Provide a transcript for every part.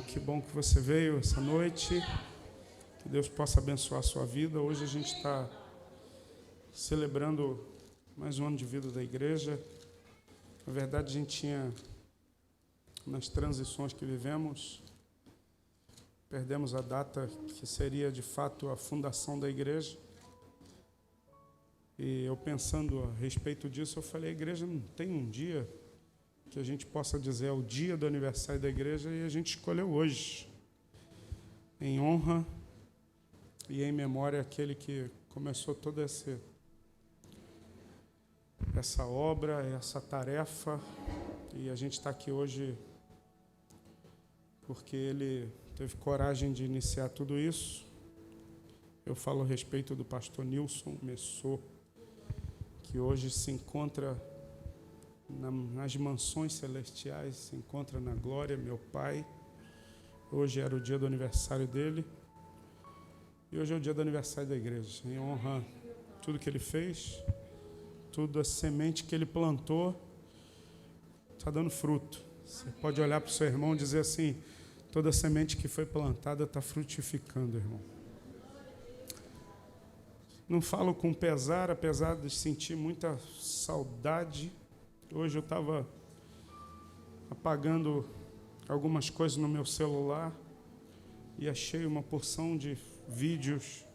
Que bom que você veio essa noite. Que Deus possa abençoar a sua vida. Hoje a gente está celebrando mais um ano de vida da igreja. Na verdade, a gente tinha, nas transições que vivemos, perdemos a data que seria de fato a fundação da igreja. E eu pensando a respeito disso, eu falei, a igreja não tem um dia que a gente possa dizer é o dia do aniversário da igreja, e a gente escolheu hoje, em honra e em memória àquele que começou toda essa obra, essa tarefa, e a gente está aqui hoje porque ele teve coragem de iniciar tudo isso. Eu falo a respeito do pastor Nilson Messô, que hoje se encontra nas mansões celestiais, se encontra na glória, meu pai. Hoje era o dia do aniversário dele, e hoje é o dia do aniversário da igreja, em honra a tudo que ele fez, tudo a semente que ele plantou, está dando fruto. Você pode olhar para o seu irmão e dizer assim, toda semente que foi plantada está frutificando, irmão. Não falo com pesar, apesar de sentir muita saudade. Hoje eu estava apagando algumas coisas no meu celular e achei uma porção de vídeos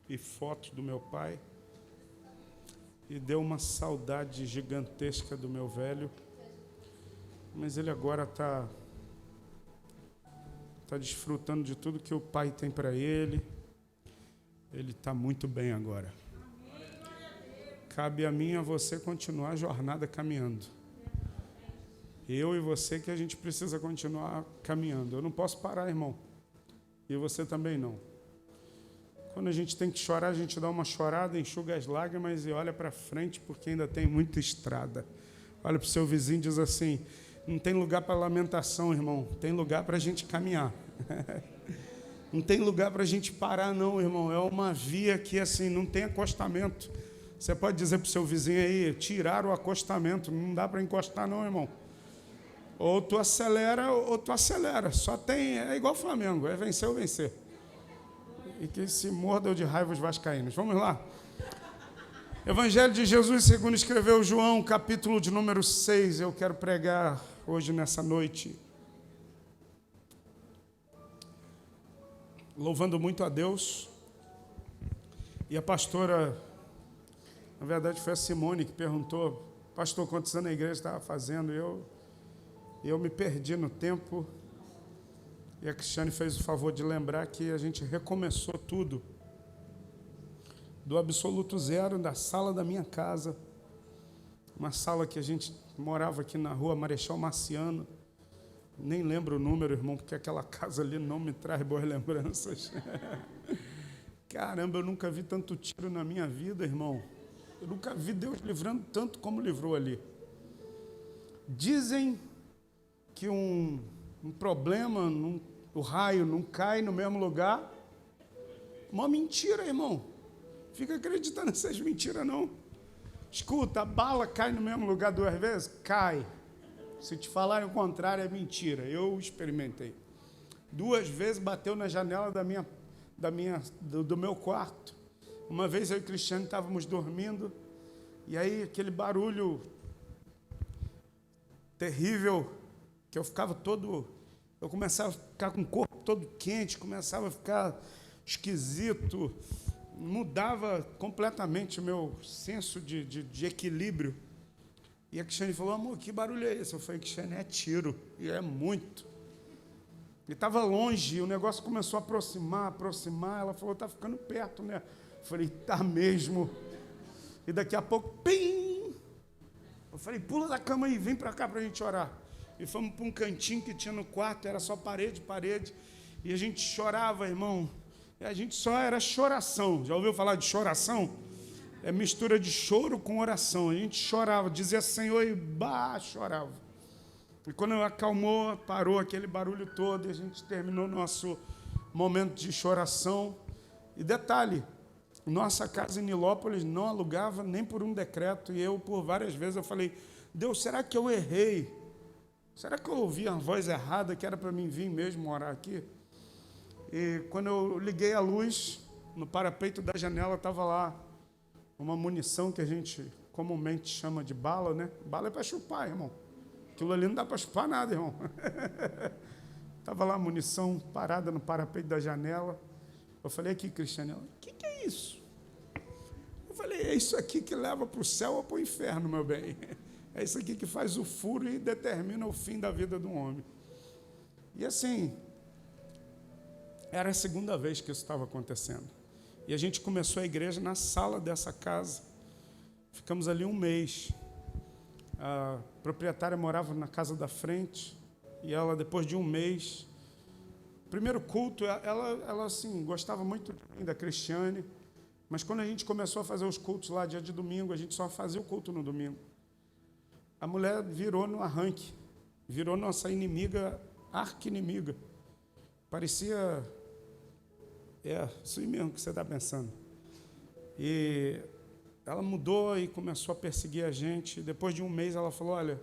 e fotos do meu pai, e deu uma saudade gigantesca do meu velho, mas ele agora está desfrutando de tudo que o pai tem para ele. Ele está muito bem agora. Cabe a mim e a você continuar a jornada caminhando. Eu e você que a gente precisa continuar caminhando. Eu não posso parar, irmão. E você também não. Quando a gente tem que chorar, a gente dá uma chorada, enxuga as lágrimas e olha para frente, porque ainda tem muita estrada. Olha para o seu vizinho e diz assim, não tem lugar para lamentação, irmão. Tem lugar para a gente caminhar. Não tem lugar para a gente parar, não, irmão. É uma via que, assim, não tem acostamento. Você pode dizer para o seu vizinho aí, tirar o acostamento. Não dá para encostar, não, irmão. Ou tu acelera, ou tu acelera. Só tem, é igual o Flamengo, é vencer ou vencer. E que se mordam de raiva os vascaínos. Vamos lá. Evangelho de Jesus, segundo escreveu João, capítulo de número 6. Eu quero pregar hoje, nessa noite, louvando muito a Deus. E a pastora, na verdade foi a Simone que perguntou, pastor, quantos anos a igreja estava fazendo? Eu me perdi no tempo, e a Cristiane fez o favor de lembrar que a gente recomeçou tudo, do absoluto zero, da sala da minha casa, uma sala que a gente morava aqui na rua Marechal Marciano. Nem lembro o número, irmão, porque aquela casa ali não me traz boas lembranças. Caramba, eu nunca vi tanto tiro na minha vida, irmão. Eu nunca vi Deus livrando tanto como livrou ali. Dizem que um problema, o raio não cai no mesmo lugar. Uma mentira, irmão. Fica acreditando nessas mentiras, não. Escuta, a bala cai no mesmo lugar 2 vezes? Cai. Se te falarem o contrário, é mentira. Eu experimentei. 2 vezes bateu na janela do meu quarto. Uma vez eu e o Cristiano estávamos dormindo, e aí aquele barulho terrível, que eu começava a ficar com o corpo todo quente, começava a ficar esquisito, mudava completamente o meu senso de equilíbrio. E a Cristiane falou, amor, que barulho é esse? Eu falei, Cristiane, é tiro, e é muito. E estava longe, e o negócio começou a aproximar, ela falou, está ficando perto, né? Eu falei, tá mesmo. E daqui a pouco, pim! Eu falei, pula da cama e vem para cá para a gente orar. E fomos para um cantinho que tinha no quarto, era só parede, e a gente chorava, irmão. E a gente só era choração. Já ouviu falar de choração? É mistura de choro com oração. A gente chorava, dizia Senhor e chorava. E quando acalmou, parou aquele barulho todo, e a gente terminou nosso momento de choração. E detalhe, Nossa casa em Nilópolis não alugava nem por um decreto, e eu, por várias vezes, eu falei, Deus, será que eu errei? Será que eu ouvi a voz errada, que era para mim vir mesmo morar aqui? E quando eu liguei a luz, no parapeito da janela estava lá uma munição que a gente comumente chama de bala, né? Bala é para chupar, irmão. Aquilo ali não dá para chupar nada, irmão. Estava lá a munição parada no parapeito da janela. Eu falei aqui, Cristiane, o que é isso? Eu falei, é isso aqui que leva para o céu ou para o inferno, meu bem. É isso aqui que faz o furo e determina o fim da vida do homem. E assim, era a segunda vez que isso estava acontecendo. E a gente começou a igreja na sala dessa casa. Ficamos ali um mês. A proprietária morava na casa da frente. E ela, depois de um mês, primeiro culto, ela assim, gostava muito da Cristiane. Mas quando a gente começou a fazer os cultos lá, dia de domingo, a gente só fazia o culto no domingo. A mulher virou no arranque. Virou nossa inimiga, arqui-inimiga. Parecia... isso aí mesmo que você está pensando. E ela mudou e começou a perseguir a gente. Depois de um mês, ela falou, olha,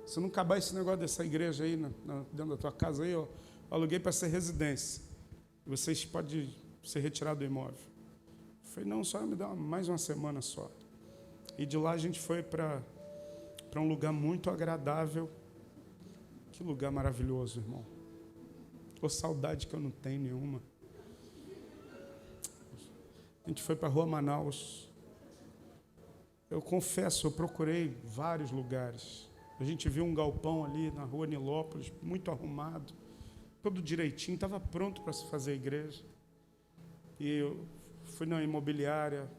se não acabar esse negócio dessa igreja aí, dentro da tua casa aí, eu aluguei para ser residência. Vocês podem ser retirados do imóvel. Eu falei, não, só me dá mais uma semana só. E de lá a gente foi para um lugar muito agradável. Que lugar maravilhoso, irmão. Ô, saudade que eu não tenho nenhuma. A gente foi para a Rua Manaus. Eu confesso, eu procurei vários lugares. A gente viu um galpão ali na Rua Nilópolis, muito arrumado, todo direitinho, estava pronto para se fazer a igreja. E eu fui na imobiliária,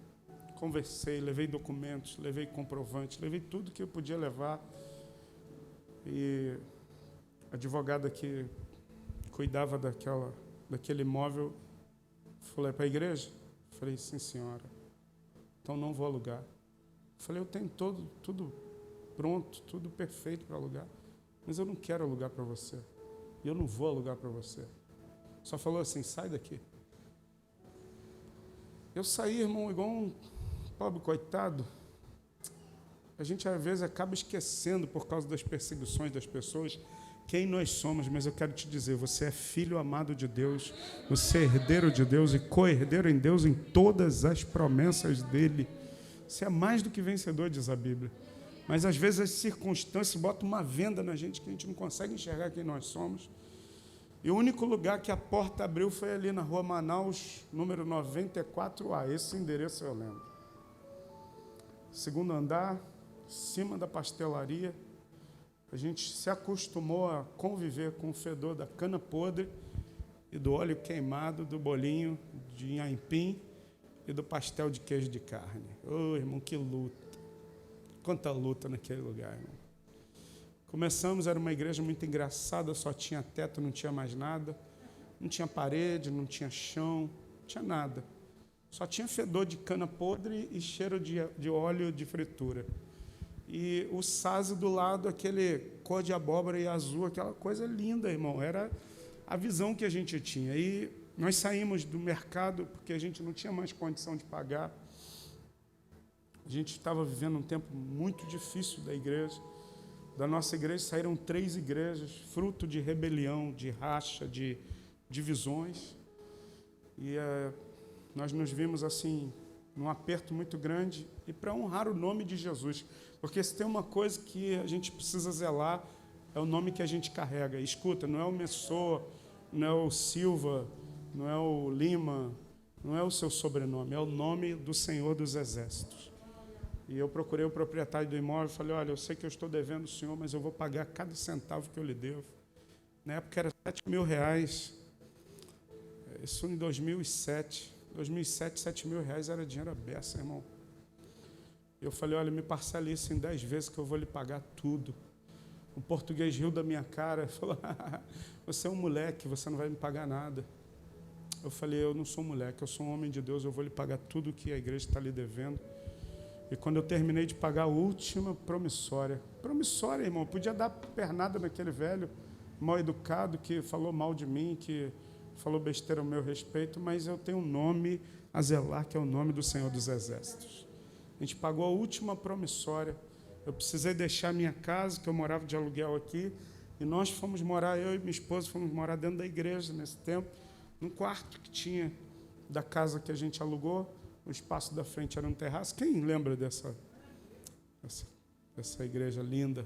conversei, levei documentos, levei comprovantes, levei tudo que eu podia levar. E a advogada que cuidava daquele imóvel falou, para a igreja? Falei, sim, senhora. Então não vou alugar. Falei, eu tenho tudo pronto, tudo perfeito para alugar, mas eu não quero alugar para você. E eu não vou alugar para você. Só falou assim, sai daqui. Eu saí, irmão, igual um pobre coitado. A gente, às vezes, acaba esquecendo, por causa das perseguições das pessoas, quem nós somos, mas eu quero te dizer, você é filho amado de Deus, você é herdeiro de Deus e co-herdeiro em Deus em todas as promessas dele. Você é mais do que vencedor, diz a Bíblia. Mas às vezes as circunstâncias botam uma venda na gente que a gente não consegue enxergar quem nós somos. E o único lugar que a porta abriu foi ali na Rua Manaus, número 94A. Esse endereço eu lembro. Segundo andar, cima da pastelaria. A gente se acostumou a conviver com o fedor da cana podre e do óleo queimado, do bolinho de aipim e do pastel de queijo de carne. Ô, irmão, que luta. Quanta luta naquele lugar, irmão. Começamos, era uma igreja muito engraçada, só tinha teto, não tinha mais nada. Não tinha parede, não tinha chão, não tinha nada. Só tinha fedor de cana podre e cheiro de óleo de fritura. E o sazio do lado, aquele cor de abóbora e azul, aquela coisa linda, irmão. Era a visão que a gente tinha. E nós saímos do mercado porque a gente não tinha mais condição de pagar. A gente estava vivendo um tempo muito difícil da igreja. Da nossa igreja saíram 3 igrejas, fruto de rebelião, de racha, de divisões. E nós nos vimos assim, num aperto muito grande, e para honrar o nome de Jesus. Porque se tem uma coisa que a gente precisa zelar, é o nome que a gente carrega. Escuta, não é o Messô, não é o Silva, não é o Lima, não é o seu sobrenome, é o nome do Senhor dos Exércitos. E eu procurei o proprietário do imóvel e falei, olha, eu sei que eu estou devendo o senhor, mas eu vou pagar cada centavo que eu lhe devo. Na época era R$7.000. Isso em 2007. 2007, R$7.000 era dinheiro à beça, irmão. Eu falei, olha, me parcela isso em 10 vezes que eu vou lhe pagar tudo. O português riu da minha cara e falou, você é um moleque, você não vai me pagar nada. Eu falei, eu não sou moleque, eu sou um homem de Deus, eu vou lhe pagar tudo que a igreja está lhe devendo. E quando eu terminei de pagar a última promissória, irmão, podia dar pernada naquele velho mal educado que falou mal de mim, que falou besteira ao meu respeito, mas eu tenho um nome a zelar, que é o nome do Senhor dos Exércitos. A gente pagou a última promissória. Eu precisei deixar minha casa, que eu morava de aluguel aqui, e nós fomos morar, eu e minha esposa, fomos morar dentro da igreja nesse tempo, num quarto que tinha da casa que a gente alugou. O espaço da frente era um terraço. Quem lembra dessa igreja linda?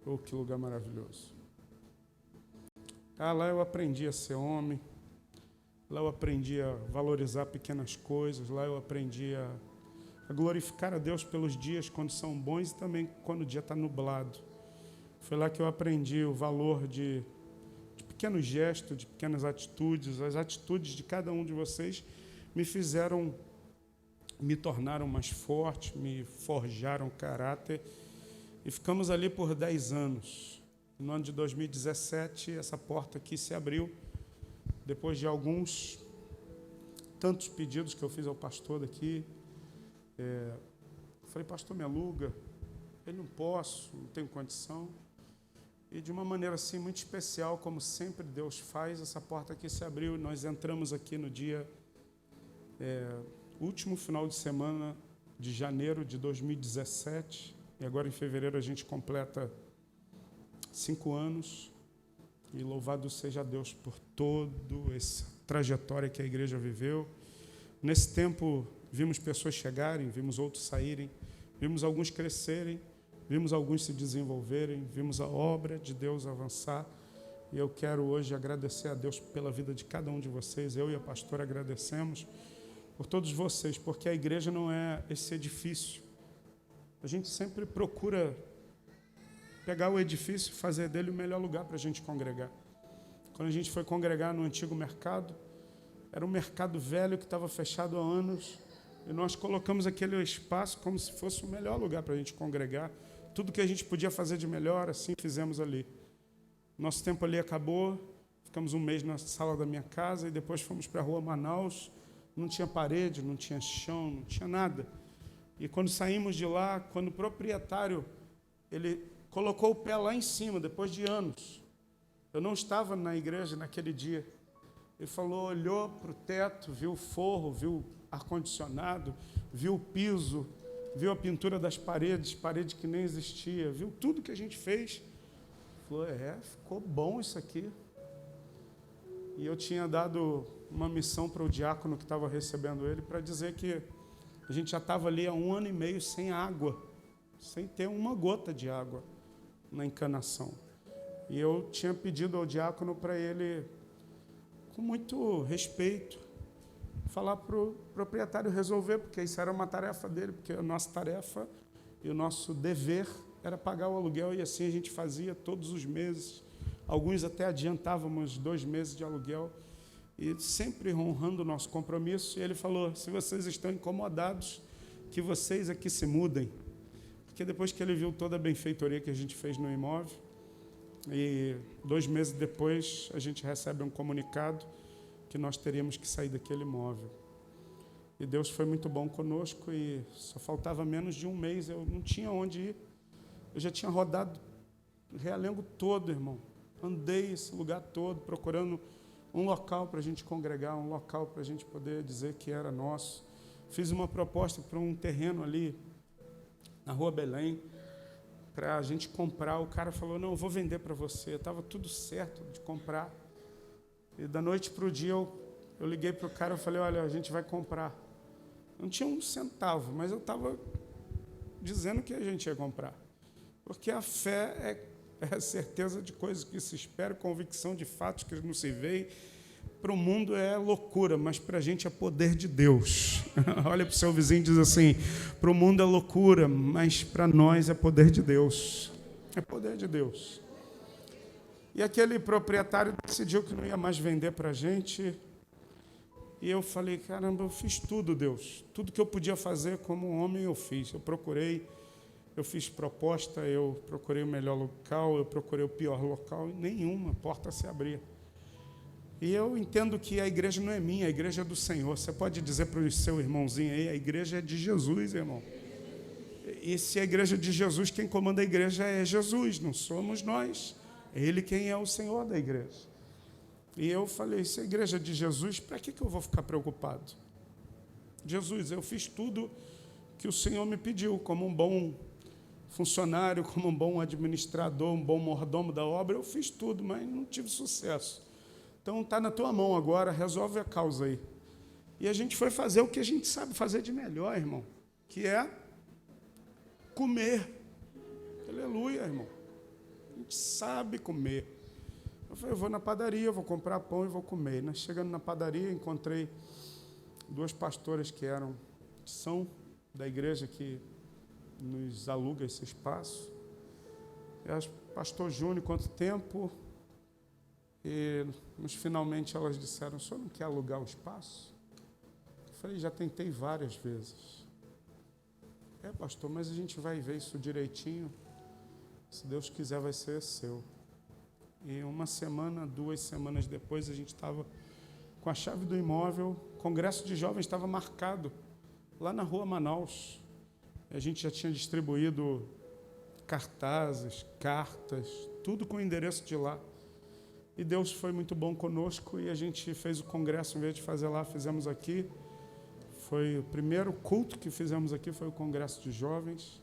Oh, que lugar maravilhoso. Lá eu aprendi a ser homem, lá eu aprendi a valorizar pequenas coisas, lá eu aprendi a glorificar a Deus pelos dias quando são bons e também quando o dia está nublado. Foi lá que eu aprendi o valor de pequenos gestos, de pequenas atitudes. As atitudes de cada um de vocês me tornaram mais forte, me forjaram caráter, e ficamos ali por 10 anos. No ano de 2017, essa porta aqui se abriu, depois de tantos pedidos que eu fiz ao pastor daqui. Falei, pastor, me aluga? Ele, não posso, não tenho condição. E de uma maneira assim muito especial, como sempre Deus faz, essa porta aqui se abriu, e nós entramos aqui no dia último final de semana de janeiro de 2017, e agora em fevereiro a gente completa 5 anos, e louvado seja Deus por toda essa trajetória que a igreja viveu. Nesse tempo, vimos pessoas chegarem, vimos outros saírem, vimos alguns crescerem, vimos alguns se desenvolverem, vimos a obra de Deus avançar, e eu quero hoje agradecer a Deus pela vida de cada um de vocês. Eu e a pastora agradecemos por todos vocês, porque a igreja não é esse edifício. A gente sempre procura pegar o edifício e fazer dele o melhor lugar para a gente congregar. Quando a gente foi congregar no antigo mercado, era um mercado velho que estava fechado há anos, e nós colocamos aquele espaço como se fosse o melhor lugar para a gente congregar. Tudo que a gente podia fazer de melhor, assim fizemos ali. Nosso tempo ali acabou, ficamos um mês na sala da minha casa, e depois fomos para a rua Manaus. Não tinha parede, não tinha chão, não tinha nada. E quando saímos de lá, quando o proprietário, ele colocou o pé lá em cima, depois de anos. Eu não estava na igreja naquele dia. Ele falou, olhou para o teto, viu o forro, viu o ar-condicionado, viu o piso, viu a pintura das paredes, parede que nem existia, viu tudo que a gente fez. Falou, ficou bom isso aqui. E eu tinha dado uma missão para o diácono que estava recebendo ele, para dizer que a gente já estava ali há 1 ano e meio sem água, sem ter uma gota de água na encanação. E eu tinha pedido ao diácono para ele, com muito respeito, falar para o proprietário resolver, porque isso era uma tarefa dele, porque a nossa tarefa e o nosso dever era pagar o aluguel, e assim a gente fazia todos os meses. Alguns até adiantávamos 2 meses de aluguel, e sempre honrando o nosso compromisso. E ele falou, se vocês estão incomodados, que vocês aqui se mudem. Porque depois que ele viu toda a benfeitoria que a gente fez no imóvel, e 2 meses depois a gente recebe um comunicado que nós teríamos que sair daquele imóvel. E Deus foi muito bom conosco, e só faltava menos de 1 mês, eu não tinha onde ir. Eu já tinha rodado Realengo todo, irmão. Andei esse lugar todo procurando um local para a gente congregar, um local para a gente poder dizer que era nosso. Fiz uma proposta para um terreno ali na Rua Belém, para a gente comprar. O cara falou, não, eu vou vender para você. Estava tudo certo de comprar. E da noite para o dia eu liguei para o cara e falei, olha, a gente vai comprar. Não tinha 1 centavo, mas eu estava dizendo que a gente ia comprar. Porque a fé é a certeza de coisas que se esperam, convicção de fatos que não se veem. Para o mundo é loucura, mas para a gente é poder de Deus. Olha para o seu vizinho e diz assim, para o mundo é loucura, mas para nós é poder de Deus. É poder de Deus. E aquele proprietário decidiu que não ia mais vender para a gente. E eu falei, caramba, eu fiz tudo, Deus. Tudo que eu podia fazer como homem eu fiz. Eu fiz proposta, eu procurei o melhor local, eu procurei o pior local, e nenhuma porta se abria. E eu entendo que a igreja não é minha, a igreja é do Senhor. Você pode dizer para o seu irmãozinho aí, a igreja é de Jesus, irmão. E se a igreja é de Jesus, quem comanda a igreja é Jesus, não somos nós. É Ele quem é o Senhor da igreja. E eu falei, se a igreja de Jesus, para que eu vou ficar preocupado? Jesus, eu fiz tudo que o Senhor me pediu, como um bom funcionário, como um bom administrador, um bom mordomo da obra, eu fiz tudo, mas não tive sucesso. Então está na tua mão agora, resolve a causa aí. E a gente foi fazer o que a gente sabe fazer de melhor, irmão, que é comer. Aleluia, irmão. A gente sabe comer. Eu falei, eu vou na padaria, vou comprar pão e vou comer. Nós chegando na padaria, encontrei duas pastoras que são da igreja que nos aluga esse espaço. E as pastor Júnior, quanto tempo? E finalmente elas disseram, o senhor não quer alugar o espaço? Eu falei, já tentei várias vezes. Pastor, mas a gente vai ver isso direitinho. Se Deus quiser, vai ser seu. E 1 semana, 2 semanas depois, a gente estava com a chave do imóvel, o congresso de jovens estava marcado lá na rua Manaus. A gente já tinha distribuído cartazes, cartas, tudo com o endereço de lá. E Deus foi muito bom conosco e a gente fez o congresso, em vez de fazer lá, fizemos aqui. Foi o primeiro culto que fizemos aqui, foi o congresso de jovens.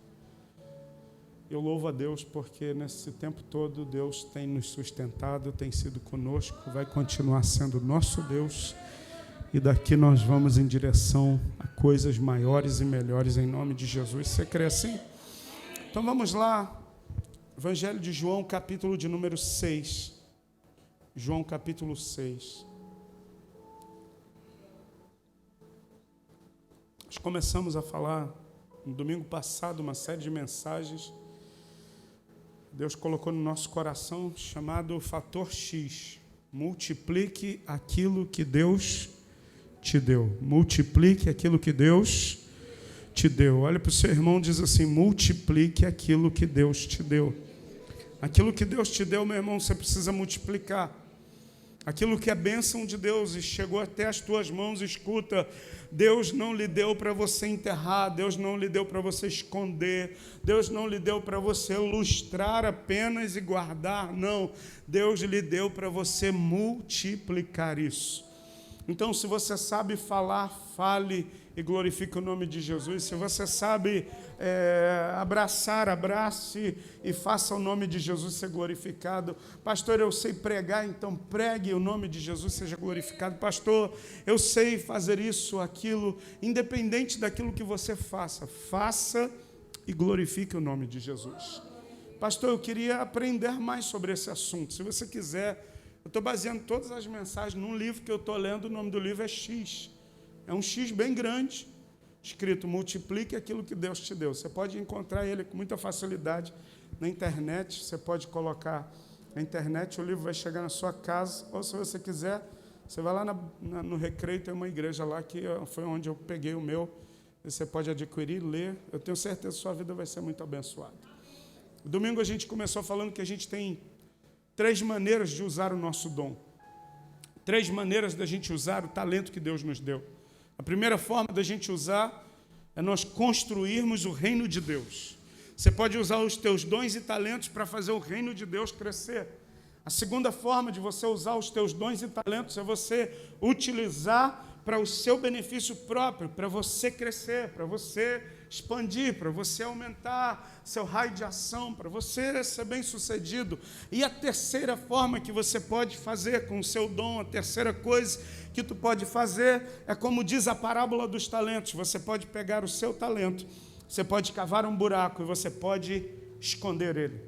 Eu louvo a Deus porque nesse tempo todo Deus tem nos sustentado, tem sido conosco, vai continuar sendo nosso Deus. E daqui nós vamos em direção a coisas maiores e melhores em nome de Jesus. Você crê assim? Então vamos lá. Evangelho de João, capítulo de número 6. João, capítulo 6. Nós começamos a falar no domingo passado uma série de mensagens. Deus colocou no nosso coração chamado fator X. Multiplique aquilo que Deus te deu. Multiplique aquilo que Deus te deu. Olha para o seu irmão e diz assim, multiplique aquilo que Deus te deu. Aquilo que Deus te deu, meu irmão, você precisa multiplicar. Aquilo que é bênção de Deus e chegou até as tuas mãos, escuta, Deus não lhe deu para você enterrar, Deus não lhe deu para você esconder, Deus não lhe deu para você lustrar apenas e guardar, não. Deus lhe deu para você multiplicar isso. Então, se você sabe falar, fale e glorifique o nome de Jesus. Se você sabe abraçar, abrace e faça o nome de Jesus ser glorificado. Pastor, eu sei pregar, então pregue o nome de Jesus seja glorificado. Pastor, eu sei fazer isso, aquilo, independente daquilo que você faça, faça e glorifique o nome de Jesus. Pastor, eu queria aprender mais sobre esse assunto. Se você quiser, eu estou baseando todas as mensagens num livro que eu estou lendo, o nome do livro é X. É um X bem grande, escrito, multiplique aquilo que Deus te deu. Você pode encontrar ele com muita facilidade na internet, você pode colocar na internet, o livro vai chegar na sua casa, ou se você quiser, você vai lá no Recreio, tem uma igreja lá, que foi onde eu peguei o meu, você pode adquirir, ler, eu tenho certeza que sua vida vai ser muito abençoada. Domingo a gente começou falando que a gente tem 3 maneiras de usar o nosso dom. 3 maneiras da gente usar o talento que Deus nos deu. A primeira forma da gente usar é nós construirmos o reino de Deus. Você pode usar os teus dons e talentos para fazer o reino de Deus crescer. A segunda forma de você usar os teus dons e talentos é você utilizar para o seu benefício próprio, para você crescer, para você expandir, para você aumentar seu raio de ação, para você ser bem-sucedido. E a terceira forma que você pode fazer com o seu dom, a terceira coisa que tu pode fazer é como diz a parábola dos talentos. Você pode pegar o seu talento, você pode cavar um buraco e você pode esconder ele.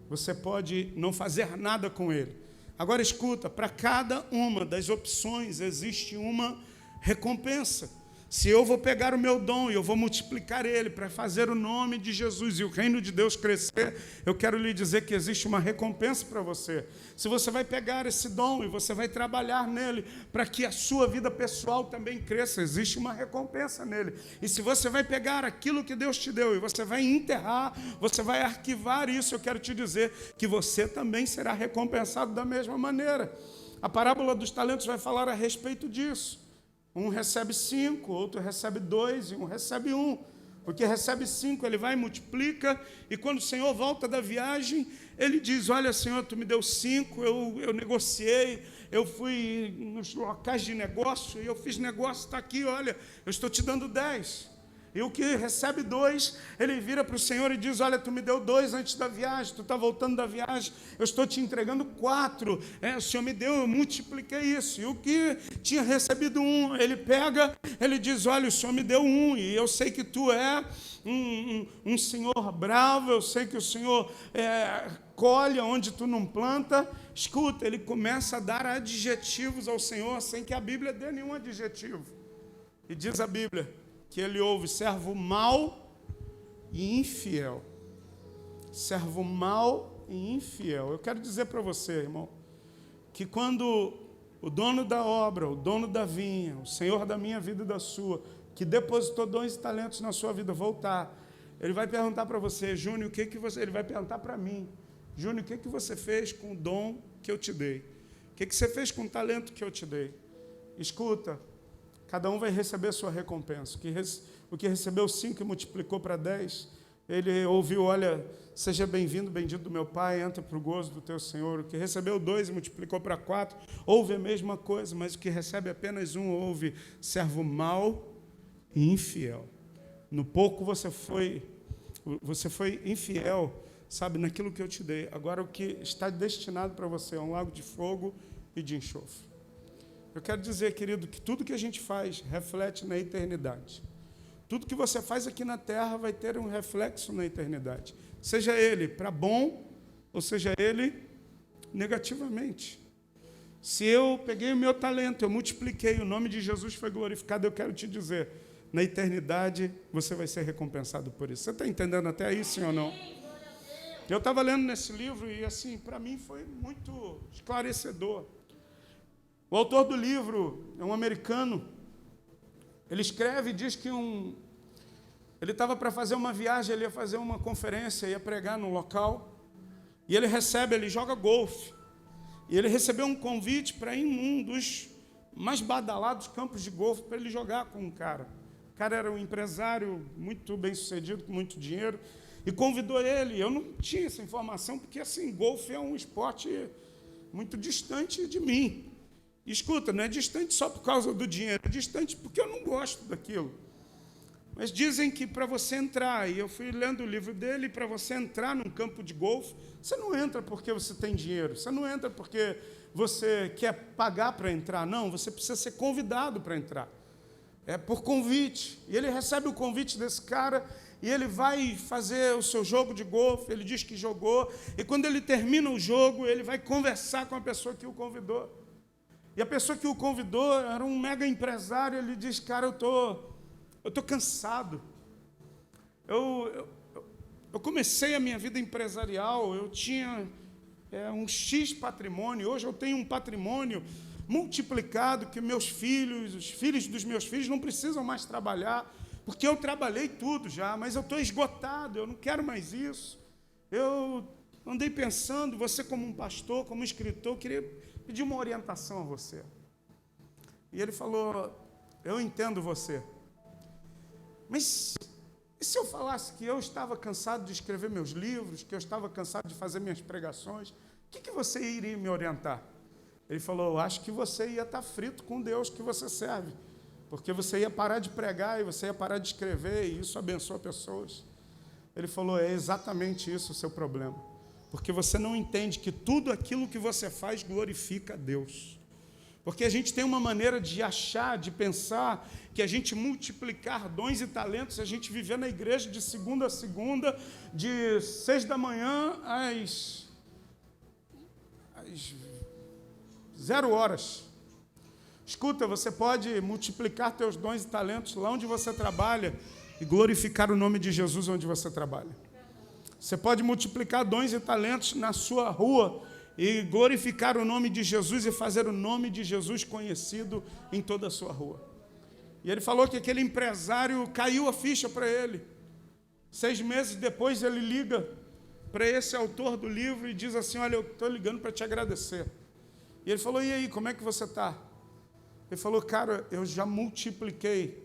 Você pode não fazer nada com ele. Agora escuta, para cada uma das opções existe uma recompensa. Se eu vou pegar o meu dom e eu vou multiplicar ele para fazer o nome de Jesus e o reino de Deus crescer, eu quero lhe dizer que existe uma recompensa para você. Se você vai pegar esse dom e você vai trabalhar nele para que a sua vida pessoal também cresça, existe uma recompensa nele. E se você vai pegar aquilo que Deus te deu e você vai enterrar, você vai arquivar isso, eu quero te dizer que você também será recompensado da mesma maneira. A parábola dos talentos vai falar a respeito disso. Um recebe 5, outro recebe 2 e um recebe 1. O que recebe 5, ele vai e multiplica, e quando o Senhor volta da viagem, ele diz, olha, Senhor, tu me deu 5, eu negociei, eu fui nos locais de negócio, e eu fiz negócio, está aqui, olha, eu estou te dando 10. E o que recebe 2, ele vira para o Senhor e diz, olha, tu me deu 2 antes da viagem, tu está voltando da viagem, eu estou te entregando 4. O Senhor me deu, eu multipliquei isso. E o que tinha recebido 1, ele pega, ele diz, olha, o Senhor me deu 1, e eu sei que tu é um Senhor bravo, eu sei que o Senhor colhe onde tu não planta. Escuta, ele começa a dar adjetivos ao Senhor, sem que a Bíblia dê nenhum adjetivo. E diz a Bíblia que ele ouve servo mau e infiel. Servo mau e infiel. Eu quero dizer para você, irmão, que quando o dono da obra, o dono da vinha, o Senhor da minha vida e da sua, que depositou dons e talentos na sua vida, voltar, ele vai perguntar para você, Júnior, o que você... Ele vai perguntar para mim, Júnior, o que você fez com o dom que eu te dei? O que você fez com o talento que eu te dei? Escuta, cada um vai receber a sua recompensa. O que recebeu 5 e multiplicou para 10, ele ouviu, olha, seja bem-vindo, bendito do meu Pai, entra para o gozo do teu Senhor. O que recebeu 2 e multiplicou para 4, ouve a mesma coisa, mas o que recebe apenas 1, ouve servo mau e infiel. No pouco você foi infiel, sabe, naquilo que eu te dei. Agora o que está destinado para você é um lago de fogo e de enxofre. Eu quero dizer, querido, que tudo que a gente faz reflete na eternidade. Tudo que você faz aqui na terra vai ter um reflexo na eternidade. Seja ele para bom, ou seja ele negativamente. Se eu peguei o meu talento, eu multipliquei, o nome de Jesus foi glorificado, eu quero te dizer, na eternidade você vai ser recompensado por isso. Você está entendendo até aí, sim ou não? Eu estava lendo nesse livro e, assim, para mim foi muito esclarecedor. O autor do livro é um americano. Ele escreve e diz que ele estava para fazer uma viagem, ele ia fazer uma conferência, ia pregar no local, e ele joga golfe. E ele recebeu um convite para ir em um dos mais badalados campos de golfe para ele jogar com um cara. O cara era um empresário muito bem-sucedido, com muito dinheiro, e convidou ele. Eu não tinha essa informação, porque assim, golfe é um esporte muito distante de mim. Escuta, não é distante só por causa do dinheiro, é distante porque eu não gosto daquilo. Mas dizem que para você entrar, e eu fui lendo o livro dele, para você entrar num campo de golfe, você não entra porque você tem dinheiro, você não entra porque você quer pagar para entrar, não, você precisa ser convidado para entrar. É por convite. E ele recebe o convite desse cara, e ele vai fazer o seu jogo de golfe, ele diz que jogou, e quando ele termina o jogo, ele vai conversar com a pessoa que o convidou. E a pessoa que o convidou era um mega empresário. Ele diz, cara, eu tô cansado. Eu comecei a minha vida empresarial, eu tinha um X patrimônio, hoje eu tenho um patrimônio multiplicado que meus filhos, os filhos dos meus filhos não precisam mais trabalhar, porque eu trabalhei tudo já, mas eu estou esgotado, eu não quero mais isso. Eu andei pensando, você como um pastor, como um escritor, queria pedir uma orientação a você. E ele falou, eu entendo você, mas e se eu falasse que eu estava cansado de escrever meus livros, que eu estava cansado de fazer minhas pregações, o que você iria me orientar? Ele falou, eu acho que você ia estar frito com Deus que você serve, porque você ia parar de pregar e você ia parar de escrever, e isso abençoa pessoas. Ele falou, é exatamente isso o seu problema. Porque você não entende que tudo aquilo que você faz glorifica a Deus. Porque a gente tem uma maneira de achar, de pensar, que a gente multiplicar dons e talentos, a gente viver na igreja de segunda a segunda, de 6 da manhã às 0 horas. Escuta, você pode multiplicar teus dons e talentos lá onde você trabalha e glorificar o nome de Jesus onde você trabalha. Você pode multiplicar dons e talentos na sua rua e glorificar o nome de Jesus e fazer o nome de Jesus conhecido em toda a sua rua. E ele falou que aquele empresário caiu a ficha para ele. 6 meses depois ele liga para esse autor do livro e diz assim, olha, eu estou ligando para te agradecer. E ele falou, e aí, como é que você está? Ele falou, cara, eu já multipliquei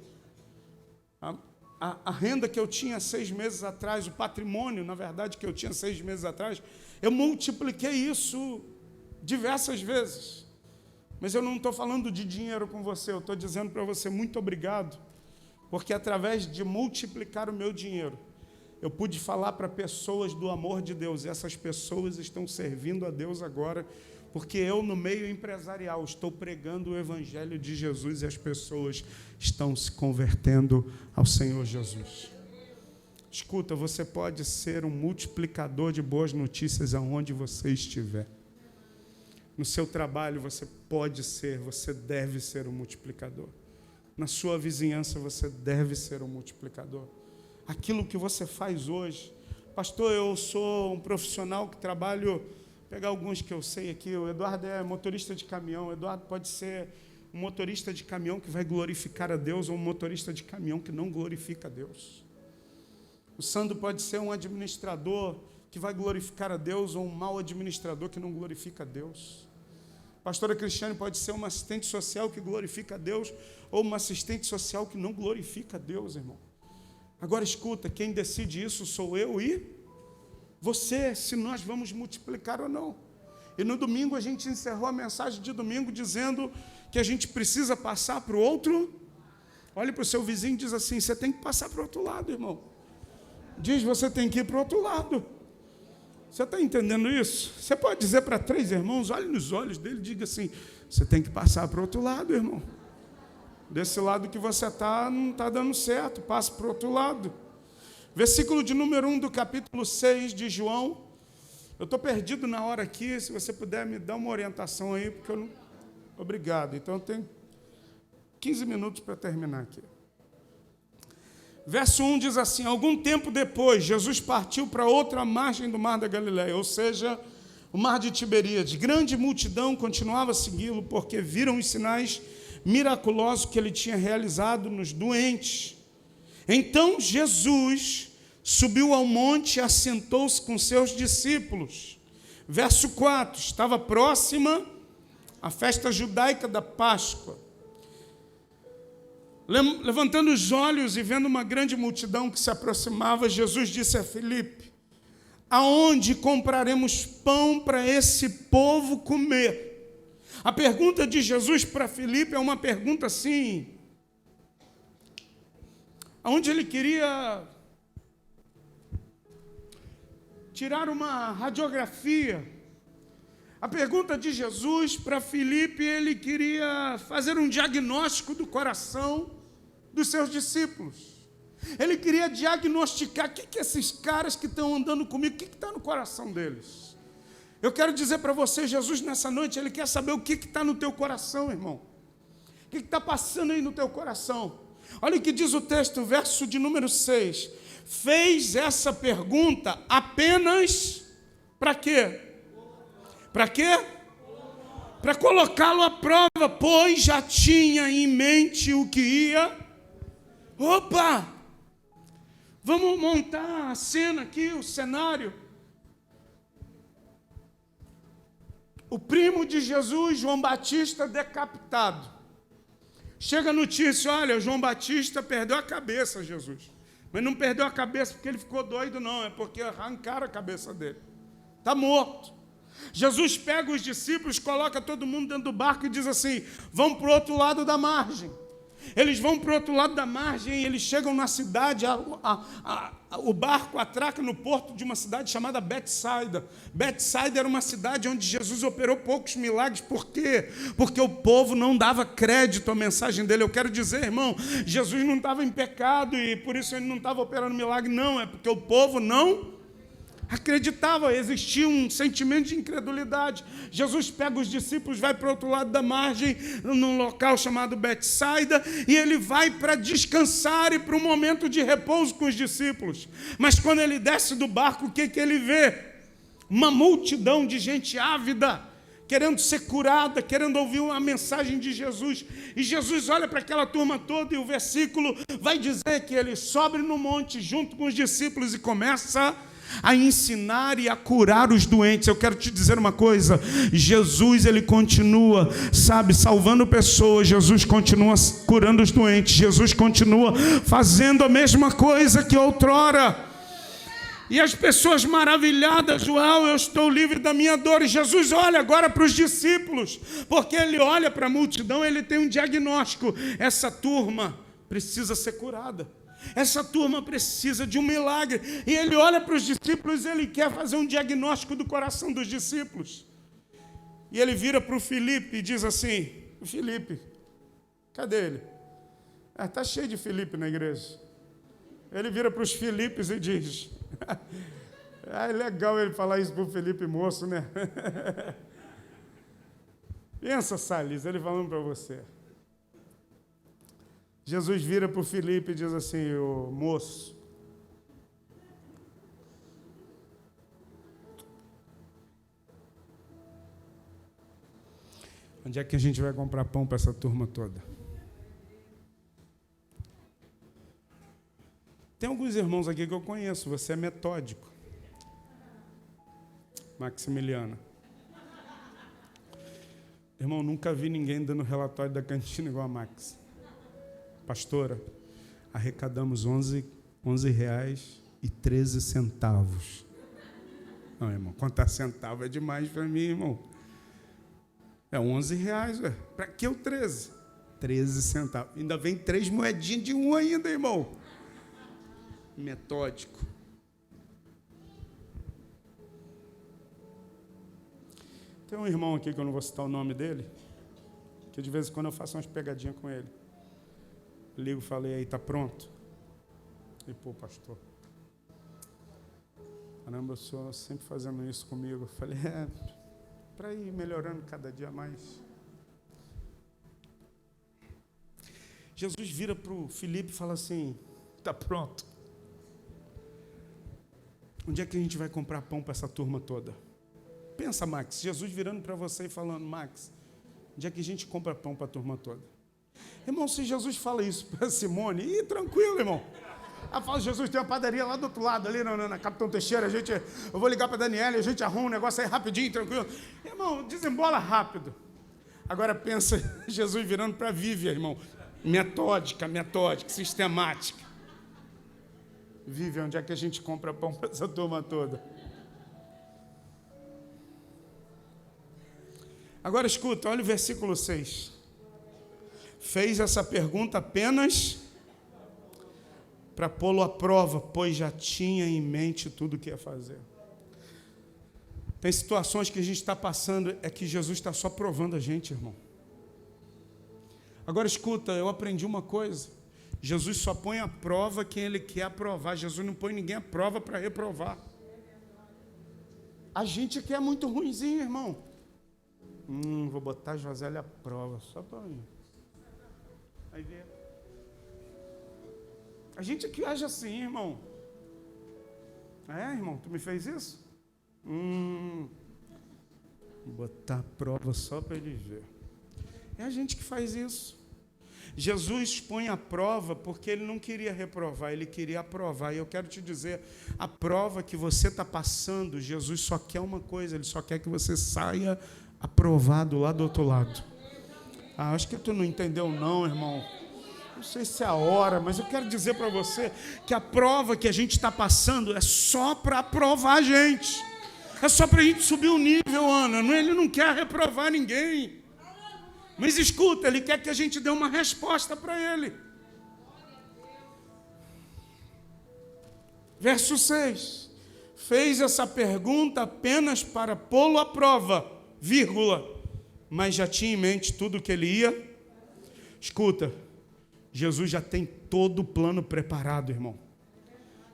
a renda que eu tinha 6 meses atrás, o patrimônio, na verdade, que eu tinha 6 meses atrás, eu multipliquei isso diversas vezes. Mas eu não estou falando de dinheiro com você, eu estou dizendo para você muito obrigado, porque através de multiplicar o meu dinheiro, eu pude falar para pessoas do amor de Deus, e essas pessoas estão servindo a Deus agora, porque eu, no meio empresarial, estou pregando o Evangelho de Jesus e as pessoas estão se convertendo ao Senhor Jesus. Escuta, você pode ser um multiplicador de boas notícias aonde você estiver. No seu trabalho você pode ser, você deve ser um multiplicador. Na sua vizinhança você deve ser um multiplicador. Aquilo que você faz hoje. Pastor, eu sou um profissional que trabalho... Pegar alguns que eu sei aqui, o Eduardo é motorista de caminhão, o Eduardo pode ser um motorista de caminhão que vai glorificar a Deus ou um motorista de caminhão que não glorifica a Deus. O Sandro pode ser um administrador que vai glorificar a Deus ou um mau administrador que não glorifica a Deus. A pastora Cristiane pode ser uma assistente social que glorifica a Deus ou uma assistente social que não glorifica a Deus, irmão. Agora escuta, quem decide isso sou eu e você, se nós vamos multiplicar ou não. E no domingo a gente encerrou a mensagem de domingo dizendo que a gente precisa passar para o outro. Olhe para o seu vizinho e diz assim, você tem que passar para o outro lado, irmão. Diz, você tem que ir para o outro lado. Você está entendendo isso? Você pode dizer para 3 irmãos, olhe nos olhos dele e diga assim, você tem que passar para o outro lado, irmão. Desse lado que você está, não está dando certo, passe para o outro lado. Versículo de número 1 do capítulo 6 de João. Eu estou perdido na hora aqui, se você puder me dar uma orientação aí, porque eu não... Obrigado. Então, eu tenho 15 minutos para terminar aqui. Verso 1 diz assim, algum tempo depois, Jesus partiu para outra margem do mar da Galileia, ou seja, o mar de Tiberíades. Grande multidão continuava a segui-lo, porque viram os sinais miraculosos que ele tinha realizado nos doentes. Então Jesus subiu ao monte e assentou-se com seus discípulos. Verso 4, estava próxima a festa judaica da Páscoa. Levantando os olhos e vendo uma grande multidão que se aproximava, Jesus disse a Filipe, aonde compraremos pão para esse povo comer? A pergunta de Jesus para Filipe é uma pergunta assim, onde ele queria tirar uma radiografia. A pergunta de Jesus para Filipe, ele queria fazer um diagnóstico do coração dos seus discípulos. Ele queria diagnosticar o que esses caras que estão andando comigo, o que está no coração deles. Eu quero dizer para você, Jesus nessa noite, ele quer saber o que está no teu coração, irmão. O que está passando aí no teu coração? Olha o que diz o texto, verso de número 6. Fez essa pergunta apenas para quê? Para quê? Para colocá-lo à prova, pois já tinha em mente o que ia. Opa! Vamos montar a cena aqui, o cenário. O primo de Jesus, João Batista, decapitado. Chega a notícia, olha, João Batista perdeu a cabeça, Jesus. Mas não perdeu a cabeça porque ele ficou doido, não. É porque arrancaram a cabeça dele. Está morto. Jesus pega os discípulos, coloca todo mundo dentro do barco e diz assim, vão para o outro lado da margem. Eles vão para o outro lado da margem, eles chegam na cidade, o barco atraca no porto de uma cidade chamada Betsaida. Betsaida era uma cidade onde Jesus operou poucos milagres. Por quê? Porque o povo não dava crédito à mensagem dele. Eu quero dizer, irmão, Jesus não estava em pecado e por isso ele não estava operando milagre. Não, é porque o povo não acreditava, existia um sentimento de incredulidade. Jesus pega os discípulos, vai para o outro lado da margem, num local chamado Betsaida, e ele vai para descansar e para um momento de repouso com os discípulos. Mas quando ele desce do barco, o que ele vê? Uma multidão de gente ávida, querendo ser curada, querendo ouvir uma mensagem de Jesus. E Jesus olha para aquela turma toda e o versículo vai dizer que ele sobe no monte junto com os discípulos e começa a ensinar e a curar os doentes. Eu quero te dizer uma coisa, Jesus, ele continua, salvando pessoas, Jesus continua curando os doentes, Jesus continua fazendo a mesma coisa que outrora. E as pessoas maravilhadas, uau, eu estou livre da minha dor. E Jesus olha agora para os discípulos, porque ele olha para a multidão, ele tem um diagnóstico: essa turma precisa ser curada. Essa turma precisa de um milagre. E ele olha para os discípulos e ele quer fazer um diagnóstico do coração dos discípulos. E ele vira para o Filipe e diz assim: Filipe, cadê ele? Está cheio de Filipe na igreja. Ele vira para os Filipes e diz: é legal ele falar isso para o Felipe moço, né? Pensa, Salles, ele falando para você. Jesus vira para o Filipe e diz assim: ô moço, onde é que a gente vai comprar pão para essa turma toda? Tem alguns irmãos aqui que eu conheço, você é metódico. Maximiliana. Irmão, nunca vi ninguém dando relatório da cantina igual a Max. Pastora, arrecadamos R$11,13. Não, irmão, contar centavo é demais para mim, irmão. É R$11, ué. Para que o 13? 13 centavos. Ainda vem 3 moedinhas de 1 ainda, irmão. Metódico. Tem um irmão aqui que eu não vou citar o nome dele, que de vez em quando eu faço umas pegadinhas com ele. Ligo, falei: aí, tá pronto? E pô, pastor, caramba, o senhor sempre fazendo isso comigo. Eu falei: para ir melhorando cada dia mais. Jesus vira para o Filipe e fala assim: tá pronto? Onde é que a gente vai comprar pão para essa turma toda? Pensa, Max, Jesus virando para você e falando: Max, onde é que a gente compra pão para a turma toda? Irmão, se Jesus fala isso para Simone, tranquilo, irmão. Ela fala: Jesus, tem uma padaria lá do outro lado, ali na Capitão Teixeira, eu vou ligar para a Daniela e a gente arruma um negócio aí rapidinho, tranquilo. Irmão, desembola rápido. Agora pensa, Jesus virando para a Vívia, irmão. Metódica, sistemática. Vívia, onde é que a gente compra pão para essa turma toda? Agora escuta, olha o versículo 6. Fez essa pergunta apenas para pô-lo à prova, pois já tinha em mente tudo o que ia fazer. Tem situações que a gente está passando, é que Jesus está só provando a gente, irmão. Agora escuta, eu aprendi uma coisa: Jesus só põe à prova quem ele quer aprovar. Jesus não põe ninguém à prova para reprovar. A gente aqui é muito ruinzinho, irmão. Vou botar a Josélia à prova, só para mim. Aí vê. A gente aqui age assim, irmão. Irmão, tu me fez isso? Vou botar a prova só para ele ver. É a gente que faz isso. Jesus põe a prova porque ele não queria reprovar, ele queria aprovar. E eu quero te dizer, a prova que você está passando, Jesus só quer uma coisa: ele só quer que você saia aprovado lá do outro lado. Acho que tu não entendeu não, irmão. Não sei se é a hora, mas eu quero dizer para você que a prova que a gente está passando é só para aprovar a gente. É só para a gente subir o nível, Ana. Ele não quer reprovar ninguém. Mas escuta, ele quer que a gente dê uma resposta para ele. Verso 6. Fez essa pergunta apenas para pô-lo à prova, vírgula, mas já tinha em mente tudo o que ele ia. Escuta, Jesus já tem todo o plano preparado, irmão.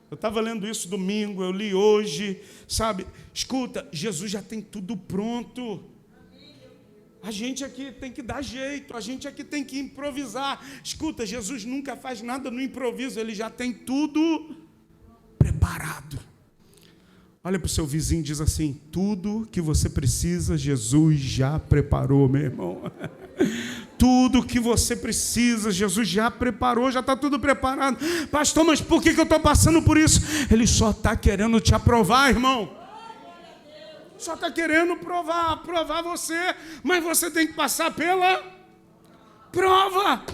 Eu estava lendo isso domingo, eu li hoje, sabe? Escuta, Jesus já tem tudo pronto. A gente aqui tem que dar jeito, a gente aqui tem que improvisar. Escuta, Jesus nunca faz nada no improviso, ele já tem tudo preparado. Olha para o seu vizinho e diz assim: tudo que você precisa, Jesus já preparou, meu irmão. tudo que você precisa. Jesus já preparou, já está tudo preparado. Pastor, mas por que eu estou passando por isso? Ele só está querendo te aprovar, irmão. Só está querendo provar você. Mas você tem que passar pela prova.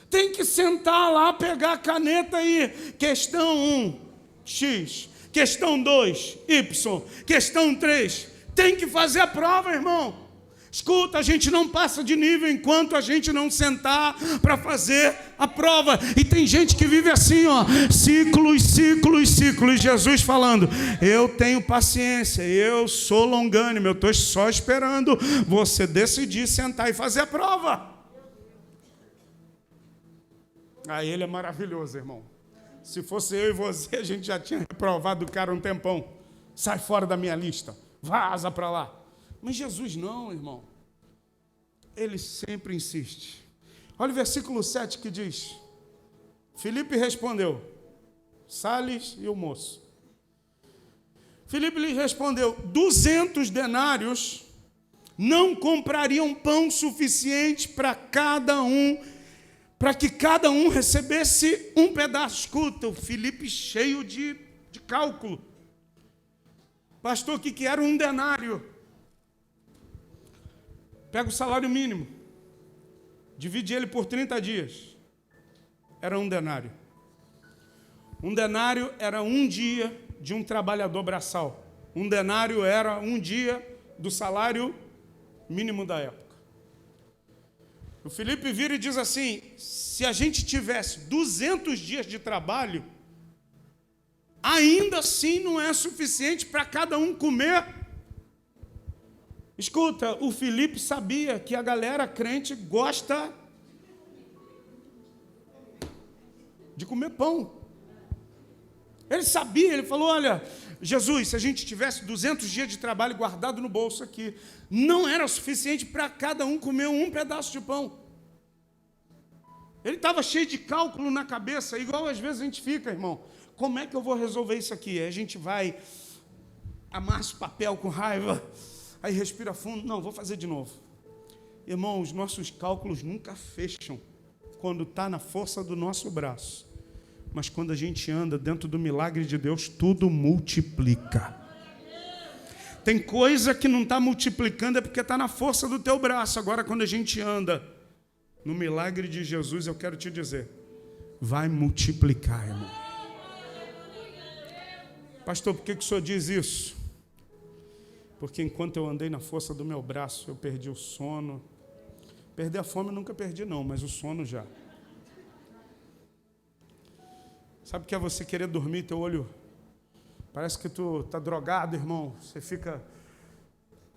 Tem que sentar lá, pegar a caneta aí. Questão 1, X. Questão 2, Y. Questão 3. Tem que fazer a prova, irmão. Escuta, a gente não passa de nível enquanto a gente não sentar para fazer a prova. E tem gente que vive assim, ó, ciclos, ciclos, ciclos. Jesus falando, eu tenho paciência, eu sou longânimo, eu estou só esperando você decidir sentar e fazer a prova. Aí ele é maravilhoso, irmão. Se fosse eu e você, a gente já tinha reprovado o cara um tempão. Sai fora da minha lista, vaza para lá. Mas Jesus não, irmão. Ele sempre insiste. Olha o versículo 7 que diz: Filipe respondeu, Sales e o moço. Filipe lhe respondeu, 200 denários não comprariam pão suficiente para cada um, para que cada um recebesse um pedaço. Escuta, o Filipe cheio de cálculo. Pastor, o que era um denário? Pega o salário mínimo, divide ele por 30 dias. Era um denário. Um denário era um dia de um trabalhador braçal. Um denário era um dia do salário mínimo da época. O Filipe vira e diz assim, se a gente tivesse 200 dias de trabalho, ainda assim não é suficiente para cada um comer. Escuta, o Filipe sabia que a galera crente gosta de comer pão. Ele sabia, ele falou, olha, Jesus, se a gente tivesse 200 dias de trabalho guardado no bolso aqui, não era suficiente para cada um comer um pedaço de pão. Ele estava cheio de cálculo na cabeça, igual às vezes a gente fica, irmão. Como é que eu vou resolver isso aqui? Aí a gente vai, amassa o papel com raiva, aí respira fundo, não, vou fazer de novo. Irmão, os nossos cálculos nunca fecham quando está na força do nosso braço. Mas quando a gente anda dentro do milagre de Deus, tudo multiplica. Tem coisa que não está multiplicando é porque está na força do teu braço. Agora, quando a gente anda no milagre de Jesus, eu quero te dizer, vai multiplicar, irmão. Pastor, por que o senhor diz isso? Porque enquanto eu andei na força do meu braço, eu perdi o sono. Perder a fome eu nunca perdi não, mas o sono já. Sabe o que é você querer dormir, teu olho? Parece que tu tá drogado, irmão. Você fica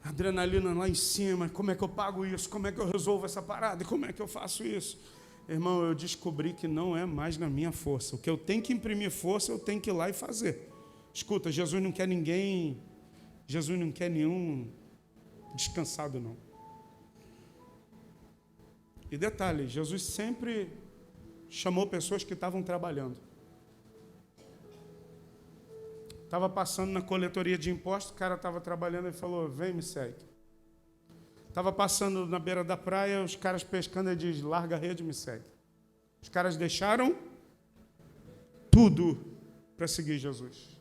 adrenalina lá em cima. Como é que eu pago isso? Como é que eu resolvo essa parada? Como é que eu faço isso? Irmão, eu descobri que não é mais na minha força. O que eu tenho que imprimir força, eu tenho que ir lá e fazer. Escuta, Jesus não quer ninguém... Jesus não quer nenhum descansado, não. E detalhe, Jesus sempre chamou pessoas que estavam trabalhando. Estava passando na coletoria de impostos, o cara estava trabalhando e falou, vem, me segue. Estava passando na beira da praia, os caras pescando, ele diz, larga a rede, me segue. Os caras deixaram tudo para seguir Jesus.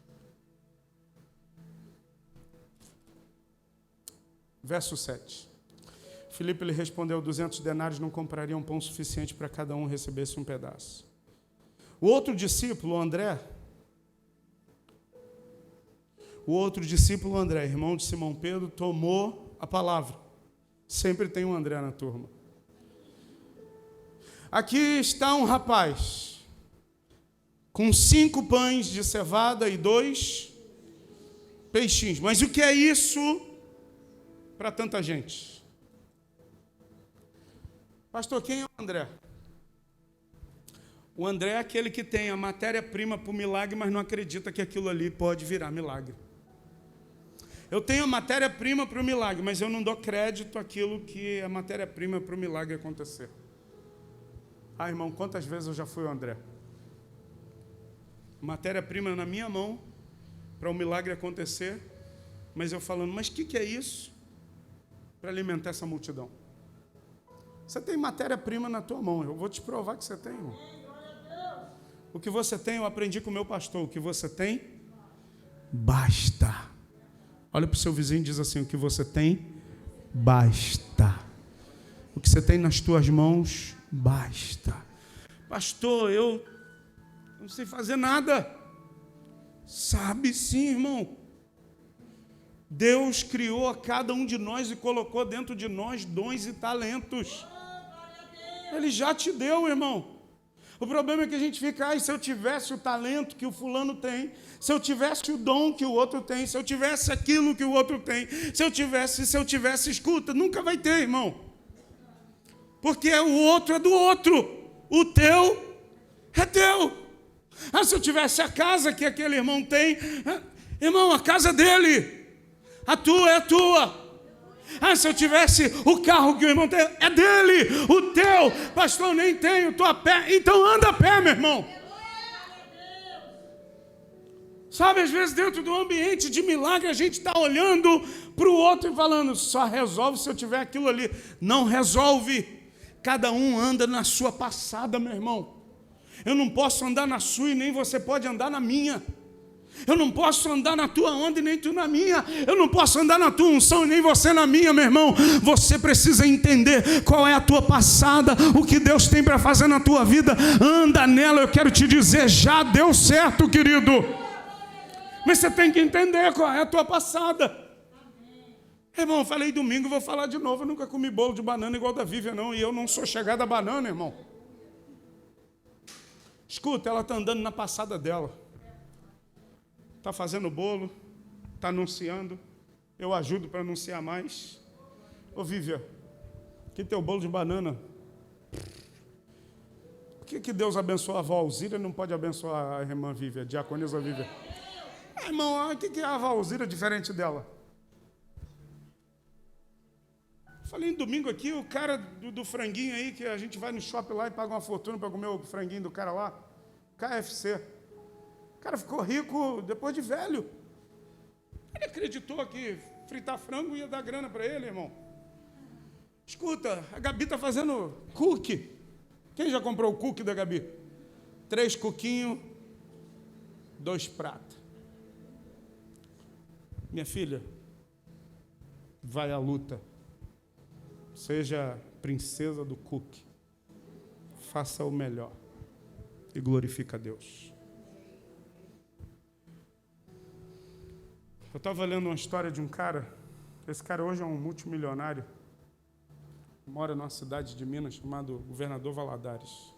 Verso 7. Filipe lhe respondeu, 200 denários não comprariam pão suficiente para cada um recebesse um pedaço. O outro discípulo, André, irmão de Simão Pedro, tomou a palavra. Sempre tem um André na turma. Aqui está um rapaz com 5 pães de cevada e 2 peixinhos. Mas o que é isso para tanta gente? Pastor, quem é o André? O André é aquele que tem a matéria-prima para o milagre, mas não acredita que aquilo ali pode virar milagre. Eu tenho a matéria-prima para o milagre, mas eu não dou crédito àquilo que é a matéria-prima para o milagre acontecer. Ah, irmão, quantas vezes eu já fui o André? Matéria-prima na minha mão para o milagre acontecer, mas eu falando, mas o que é isso para alimentar essa multidão? Você tem matéria-prima na tua mão. Eu vou te provar que você tem, irmão. O que você tem, eu aprendi com o meu pastor. O que você tem, basta. Olha para o seu vizinho e diz assim: o que você tem, basta. O que você tem nas tuas mãos, basta. Pastor, eu não sei fazer nada. Sabe sim, irmão. Deus criou a cada um de nós e colocou dentro de nós dons e talentos. Ele já te deu, irmão. O problema é que a gente fica, se eu tivesse o talento que o fulano tem, se eu tivesse o dom que o outro tem, se eu tivesse aquilo que o outro tem, se eu tivesse, escuta, nunca vai ter, irmão. Porque o outro é do outro, o teu é teu. Se eu tivesse a casa que aquele irmão tem, irmão, a casa dele, a tua é a tua. Se eu tivesse o carro que o irmão tem, é dele. O teu, pastor, eu nem tenho, estou a pé. Então anda a pé, meu irmão. Sabe, às vezes dentro do ambiente de milagre, a gente está olhando para o outro e falando, só resolve se eu tiver aquilo ali. Não resolve. Cada um anda na sua passada, meu irmão. Eu não posso andar na sua e nem você pode andar na minha. Eu não posso andar na tua onda e nem tu na minha. Eu não posso andar na tua unção e nem você na minha, meu irmão. Você precisa entender qual é a tua passada, o que Deus tem para fazer na tua vida. Anda nela, eu quero te dizer, já deu certo, querido. Mas você tem que entender qual é a tua passada. Irmão, eu falei domingo, vou falar de novo. Eu nunca comi bolo de banana igual da Vivian, não. E eu não sou chegada a banana, irmão. Escuta, ela está andando na passada dela. Está fazendo bolo, está anunciando, eu ajudo para anunciar mais. Ô Vívia, que teu bolo de banana. Por que Deus abençoa a avó Alzira e não pode abençoar a irmã Vívia, a diaconisa Vívia? Irmão, o que é a avó Alzira diferente dela? Falei em domingo aqui, o cara do franguinho aí, que a gente vai no shopping lá e paga uma fortuna para comer o franguinho do cara lá, KFC. O cara ficou rico depois de velho. Ele acreditou que fritar frango ia dar grana para ele, irmão. Escuta, a Gabi está fazendo cookie. Quem já comprou o cookie da Gabi? 3 coquinhos, 2 pratos. Minha filha, vai à luta. Seja princesa do cookie. Faça o melhor. E glorifica a Deus. Eu estava lendo uma história de um cara, esse cara hoje é um multimilionário, mora numa cidade de Minas chamado Governador Valadares.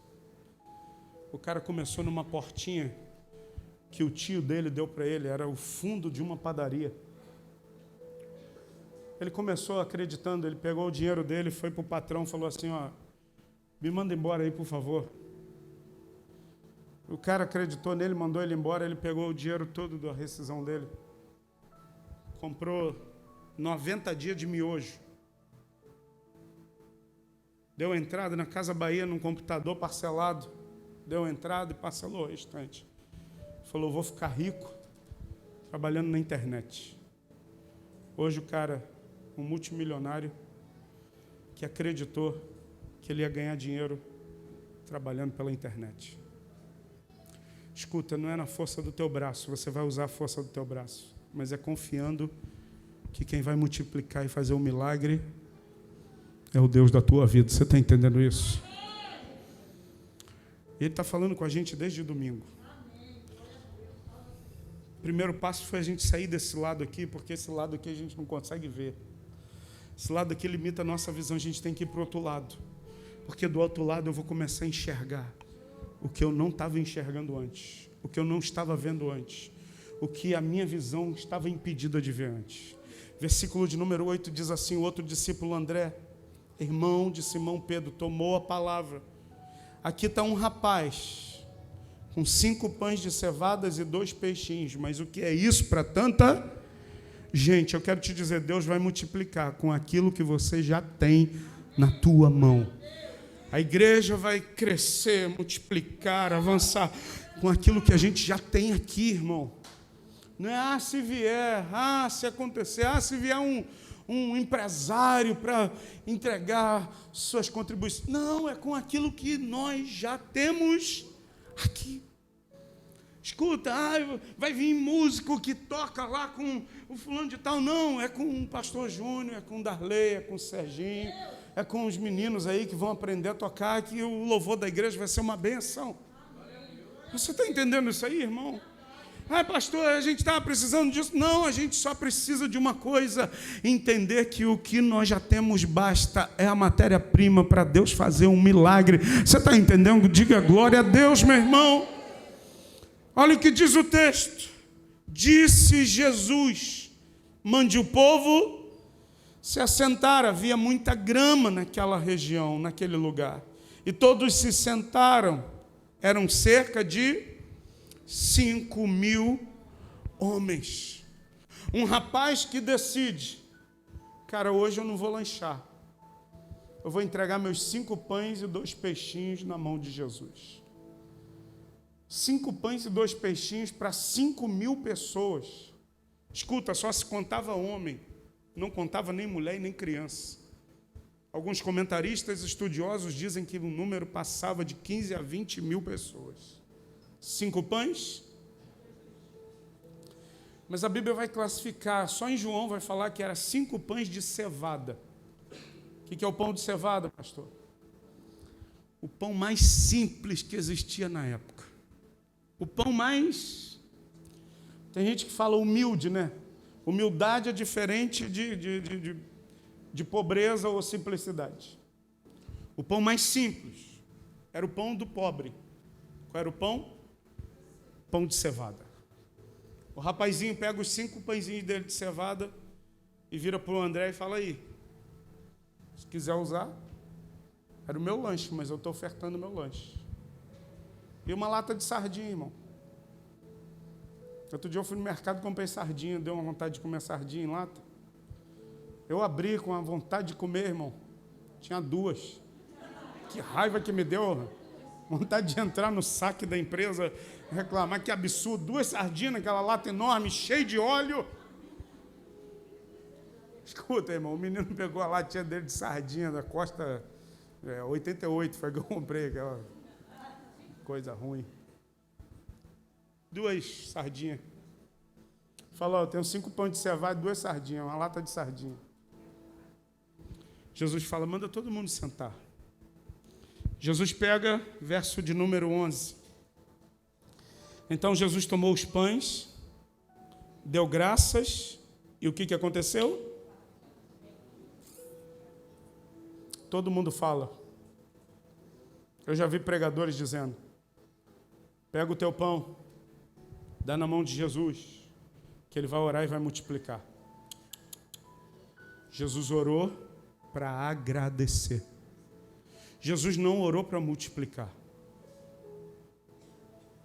O cara começou numa portinha que o tio dele deu para ele, era o fundo de uma padaria. Ele começou acreditando, ele pegou o dinheiro dele, foi para o patrão, falou assim, me manda embora aí, por favor. O cara acreditou nele, mandou ele embora, ele pegou o dinheiro todo da rescisão dele. Comprou 90 dias de miojo. Deu entrada na Casa Bahia, num computador parcelado. Deu entrada e parcelou o restante. Falou, vou ficar rico trabalhando na internet. Hoje o cara, um multimilionário, que acreditou que ele ia ganhar dinheiro trabalhando pela internet. Escuta, não é na força do teu braço, você vai usar a força do teu braço. Mas é confiando que quem vai multiplicar e fazer um milagre é o Deus da tua vida. Você está entendendo isso? Ele está falando com a gente desde domingo. O primeiro passo foi a gente sair desse lado aqui, porque esse lado aqui a gente não consegue ver. Esse lado aqui limita a nossa visão, a gente tem que ir para o outro lado. Porque do outro lado eu vou começar a enxergar o que eu não estava enxergando antes, o que eu não estava vendo antes. O que a minha visão estava impedida de ver antes. Versículo de número 8 diz assim, o outro discípulo André, irmão de Simão Pedro, tomou a palavra. Aqui está um rapaz com 5 pães de cevadas e 2 peixinhos, mas o que é isso para tanta gente? Eu quero te dizer, Deus vai multiplicar com aquilo que você já tem na tua mão. A igreja vai crescer, multiplicar, avançar com aquilo que a gente já tem aqui, irmão. Não é, se vier, se acontecer, se vier um empresário para entregar suas contribuições. Não, é com aquilo que nós já temos aqui. Escuta, vai vir músico que toca lá com o fulano de tal. Não, é com o pastor Júnior, é com o Darley, é com o Serginho, é com os meninos aí que vão aprender a tocar, que o louvor da igreja vai ser uma benção. Você está entendendo isso aí, irmão? Pastor, a gente estava precisando disso. Não, a gente só precisa de uma coisa: entender que o que nós já temos basta, é a matéria-prima para Deus fazer um milagre. Você está entendendo? Diga glória a Deus, meu irmão. Olha o que diz o texto. Disse Jesus: mande o povo se assentar. Havia muita grama naquela região, naquele lugar. E todos se sentaram. Eram cerca de 5.000 homens. Um rapaz que decide: cara, hoje eu não vou lanchar. Eu vou entregar meus 5 pães e 2 peixinhos na mão de Jesus. 5 pães e 2 peixinhos para 5.000 pessoas. Escuta, só se contava homem, não contava nem mulher e nem criança. Alguns comentaristas estudiosos dizem que o número passava de 15 a 20 mil pessoas. 5 pães. Mas a Bíblia vai classificar, só em João vai falar que era 5 pães de cevada. O que é o pão de cevada, pastor? O pão mais simples que existia na época. O pão mais... Tem gente que fala humilde, né? Humildade é diferente de pobreza ou simplicidade. O pão mais simples era o pão do pobre. Qual era o pão? Pão de cevada. O rapazinho pega os 5 pãezinhos dele de cevada e vira para o André e fala: aí, se quiser usar, era o meu lanche, mas eu estou ofertando o meu lanche. E uma lata de sardinha, irmão. Outro dia eu fui no mercado e comprei sardinha, deu uma vontade de comer sardinha em lata. Eu abri com a vontade de comer, irmão. Tinha 2. Que raiva que me deu. Vontade de entrar no saque da empresa, reclamar, que absurdo. 2 sardinhas naquela lata enorme, cheia de óleo. Escuta, irmão, o menino pegou a latinha dele de sardinha da Costa 88, foi que eu comprei, aquela coisa ruim. 2 sardinhas. Falou: eu tenho 5 pães de cevada e 2 sardinhas, uma lata de sardinha. Jesus fala: manda todo mundo sentar. Jesus pega, verso de número 11. Então Jesus tomou os pães, deu graças, e o que aconteceu? Todo mundo fala. Eu já vi pregadores dizendo: pega o teu pão, dá na mão de Jesus, que ele vai orar e vai multiplicar. Jesus orou para agradecer. Jesus não orou para multiplicar.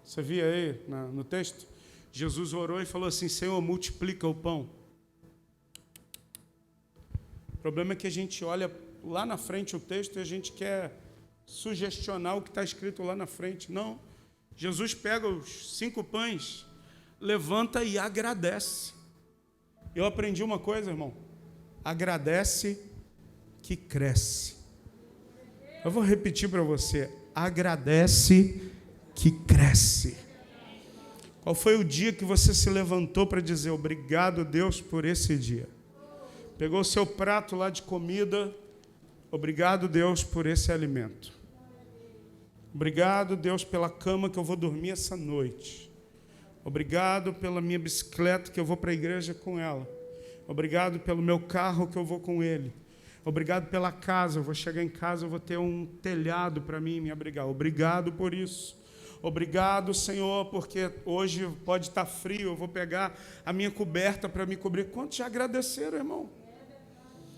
Você via aí no texto? Jesus orou e falou assim: Senhor, multiplica o pão. O problema é que a gente olha lá na frente o texto e a gente quer sugestionar o que está escrito lá na frente. Não. Jesus pega os 5 pães, levanta e agradece. Eu aprendi uma coisa, irmão. Agradece que cresce. Eu vou repetir para você: agradece que cresce. Qual foi o dia que você se levantou para dizer obrigado, Deus, por esse dia? Pegou o seu prato lá de comida, obrigado, Deus, por esse alimento. Obrigado, Deus, pela cama que eu vou dormir essa noite. Obrigado pela minha bicicleta que eu vou para a igreja com ela. Obrigado pelo meu carro que eu vou com ele. Obrigado pela casa, eu vou chegar em casa, eu vou ter um telhado para mim me abrigar. Obrigado por isso. Obrigado, Senhor, porque hoje pode estar frio, eu vou pegar a minha coberta para me cobrir. Quantos já agradeceram, irmão?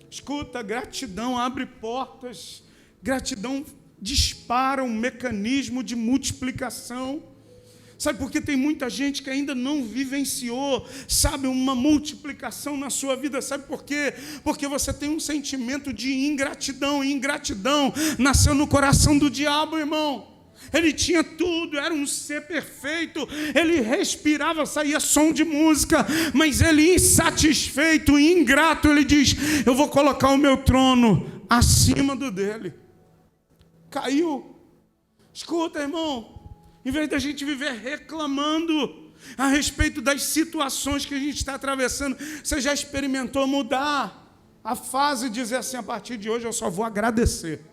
Escuta, gratidão abre portas, gratidão dispara um mecanismo de multiplicação. Sabe por que tem muita gente que ainda não vivenciou, sabe, uma multiplicação na sua vida? Sabe por quê? Porque você tem um sentimento de ingratidão. E ingratidão nasceu no coração do diabo, irmão. Ele tinha tudo, era um ser perfeito. Ele respirava, saía som de música. Mas ele, insatisfeito e ingrato, ele diz: eu vou colocar o meu trono acima do dele. Caiu. Escuta, irmão, em vez da gente viver reclamando a respeito das situações que a gente está atravessando, você já experimentou mudar a fase e dizer assim: a partir de hoje eu só vou agradecer.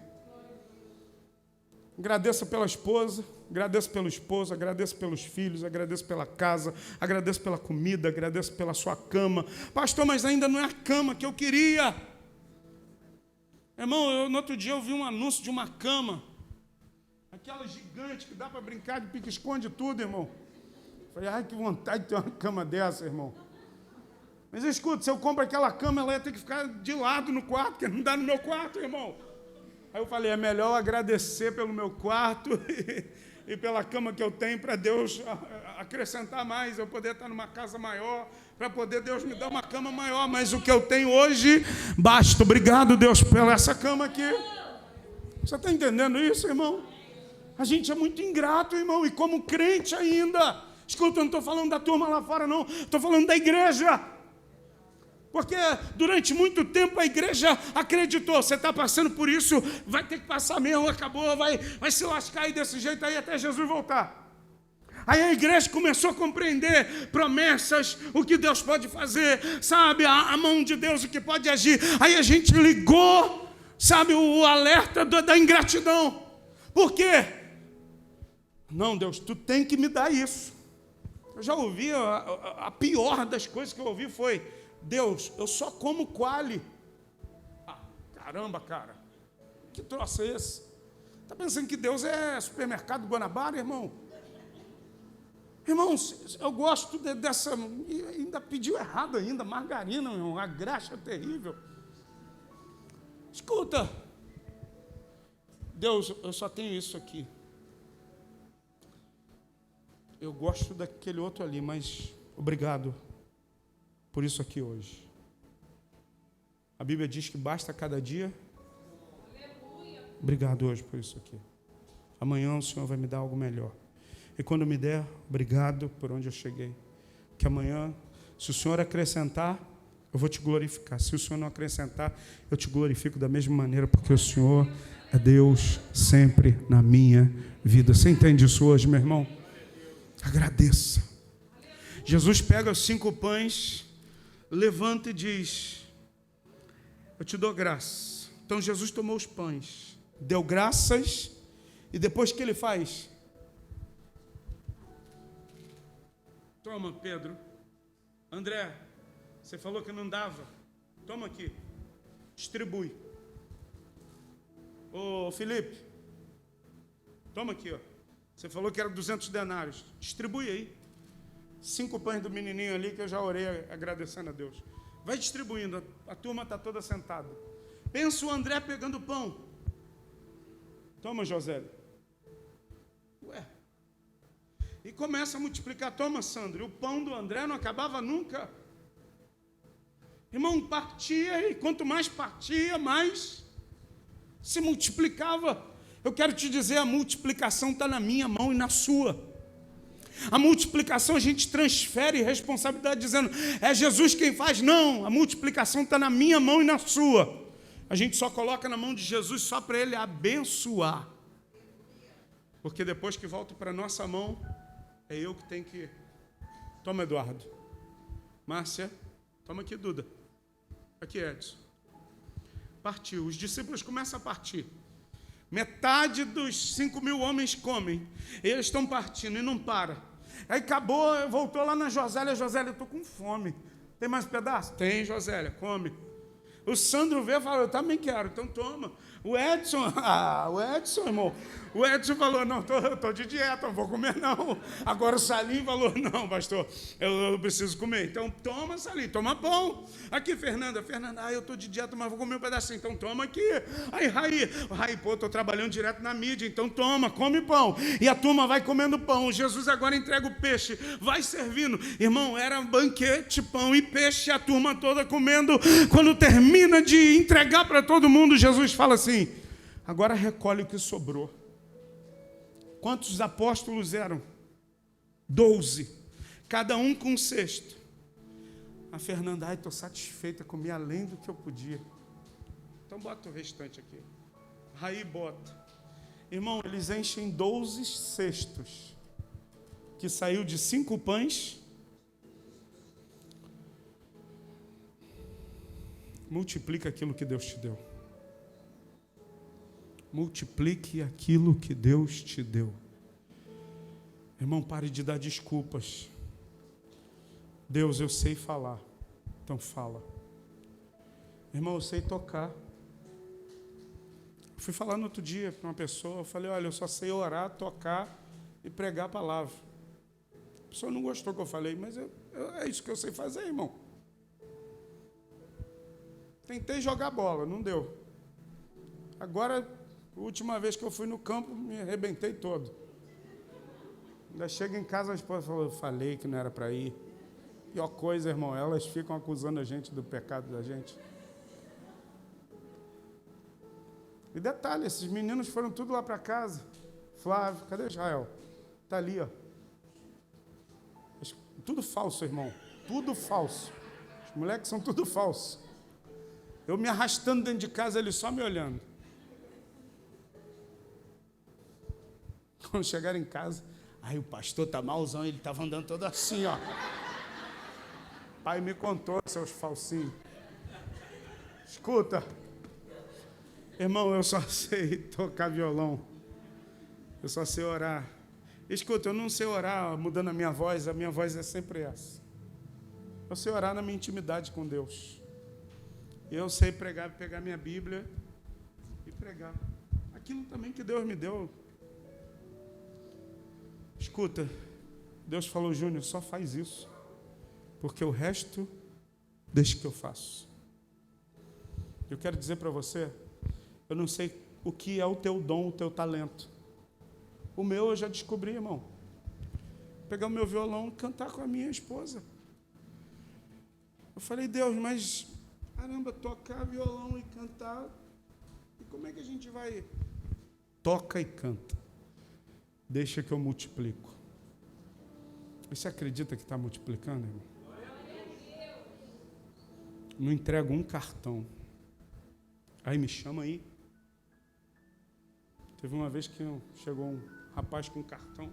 Agradeça pela esposa, agradeço pelo esposo, agradeço pelos filhos, agradeço pela casa, agradeço pela comida, agradeço pela sua cama. Pastor, mas ainda não é a cama que eu queria. Irmão, no outro dia eu vi um anúncio de uma cama, aquela gigante que dá para brincar de pique-esconde tudo, irmão. Falei: ai, que vontade de ter uma cama dessa, irmão. Mas escuta, se eu compro aquela cama, ela ia ter que ficar de lado no quarto, porque não dá no meu quarto, irmão. Aí eu falei: é melhor agradecer pelo meu quarto e pela cama que eu tenho, para Deus acrescentar mais, eu poder estar numa casa maior, para poder Deus me dar uma cama maior. Mas o que eu tenho hoje, basta. Obrigado, Deus, pela essa cama aqui. Você está entendendo isso, irmão? A gente é muito ingrato, irmão, e como crente ainda. Escuta, eu não estou falando da turma lá fora, não. Estou falando da igreja. Porque durante muito tempo a igreja acreditou: você está passando por isso, vai ter que passar mesmo, acabou, vai se lascar aí desse jeito aí até Jesus voltar. Aí a igreja começou a compreender promessas, o que Deus pode fazer, sabe, a mão de Deus, o que pode agir. Aí a gente ligou, sabe, o alerta da ingratidão. Por quê? Não, Deus, tu tem que me dar isso. Eu já ouvi, a pior das coisas que eu ouvi foi: Deus, eu só como quali. Ah, caramba, cara, que troço é esse? Está pensando que Deus é supermercado Guanabara, irmão? Irmãos, eu gosto dessa... Ainda pediu errado ainda, margarina, meu irmão, uma graxa terrível. Escuta, Deus, eu só tenho isso aqui. Eu gosto daquele outro ali, mas obrigado por isso aqui hoje. A Bíblia diz que basta cada dia. Obrigado hoje por isso aqui. Amanhã o Senhor vai me dar algo melhor. E quando me der, obrigado por onde eu cheguei. Que amanhã, se o Senhor acrescentar, eu vou te glorificar. Se o Senhor não acrescentar, eu te glorifico da mesma maneira, porque o Senhor é Deus sempre na minha vida. Você entende isso hoje, meu irmão? Agradeça. Jesus pega os 5 pães, levanta e diz: eu te dou graça. Então Jesus tomou os pães, deu graças, e depois que ele faz? Toma, Pedro. André, você falou que não dava. Toma aqui. Distribui. Ô, Felipe, toma aqui, ó. Você falou que era 200 denários. Distribui aí. 5 pães do menininho ali, que eu já orei agradecendo a Deus. Vai distribuindo, a turma está toda sentada. Pensa o André pegando o pão. Toma, José. Ué. E começa a multiplicar. Toma, Sandro. E o pão do André não acabava nunca. Irmão, partia, e quanto mais partia, mais se multiplicava. Eu quero te dizer, a multiplicação está na minha mão e na sua. A multiplicação a gente transfere responsabilidade dizendo: é Jesus quem faz. Não, a multiplicação está na minha mão e na sua. A gente só coloca na mão de Jesus só para Ele abençoar. Porque depois que volta para a nossa mão, é eu que tenho que... Toma, Eduardo. Márcia, toma aqui, Duda. Aqui, Edson. Partiu. Os discípulos começam a partir. Metade dos 5.000 homens comem. Eles estão partindo e não para. Aí acabou, voltou lá na Josélia. Josélia, eu estou com fome. Tem mais um pedaço? Tem, Josélia, come. O Sandro veio e falou: eu também quero, então toma. O Edson, irmão. O Edson falou: não, estou de dieta, não vou comer não. Agora o Salim falou: não, pastor, eu preciso comer. Então toma, Salim, toma pão. Aqui, Fernanda, eu estou de dieta, mas vou comer um pedacinho. Então toma aqui. Aí, Raí, pô, estou trabalhando direto na mídia, então toma, come pão. E a turma vai comendo pão. Jesus agora entrega o peixe, vai servindo. Irmão, era banquete, pão e peixe, a turma toda comendo. Quando termina de entregar para todo mundo, Jesus fala assim: agora recolhe o que sobrou. Quantos apóstolos eram? 12. Cada um com um cesto. A Fernanda, estou satisfeita, comi além do que eu podia. Então bota o restante aqui. Raí bota. Irmão, eles enchem 12 cestos, que saiu de 5 pães. Multiplica aquilo que Deus te deu. Multiplique aquilo que Deus te deu. Irmão, pare de dar desculpas. Deus, eu sei falar. Então fala. Irmão, eu sei tocar. Eu fui falar no outro dia para uma pessoa, eu falei, olha, eu só sei orar, tocar e pregar a palavra. A pessoa não gostou do que eu falei, mas é isso que eu sei fazer, irmão. Tentei jogar bola, não deu. Agora, a última vez que eu fui no campo, me arrebentei todo. Ainda chega em casa, a esposa falou, eu falei que não era para ir. Pior coisa, irmão, elas ficam acusando a gente do pecado da gente. E detalhe, esses meninos foram tudo lá para casa. Flávio, cadê Israel? Está ali, ó. Tudo falso, irmão. Tudo falso. Os moleques são tudo falso. Eu me arrastando dentro de casa, eles só me olhando. Quando chegaram em casa, aí o pastor tá malzão, ele estava andando todo assim, ó. Pai me contou, seus falsinhos. Escuta, irmão, eu só sei tocar violão. Eu só sei orar. Escuta, eu não sei orar mudando a minha voz é sempre essa. Eu sei orar na minha intimidade com Deus. Eu sei pregar, pegar minha Bíblia e pregar. Aquilo também que Deus me deu. Escuta, Deus falou, Júnior, só faz isso. Porque o resto, deixa que eu faço. Eu quero dizer para você, eu não sei o que é o teu dom, o teu talento. O meu eu já descobri, irmão. Pegar o meu violão e cantar com a minha esposa. Eu falei, Deus, mas, caramba, tocar violão e cantar, e como é que a gente vai? Toca e canta. Deixa que eu multiplico. Você acredita que está multiplicando, irmão? Não entrego um cartão. Aí me chama aí. Teve uma vez que chegou um rapaz com um cartão.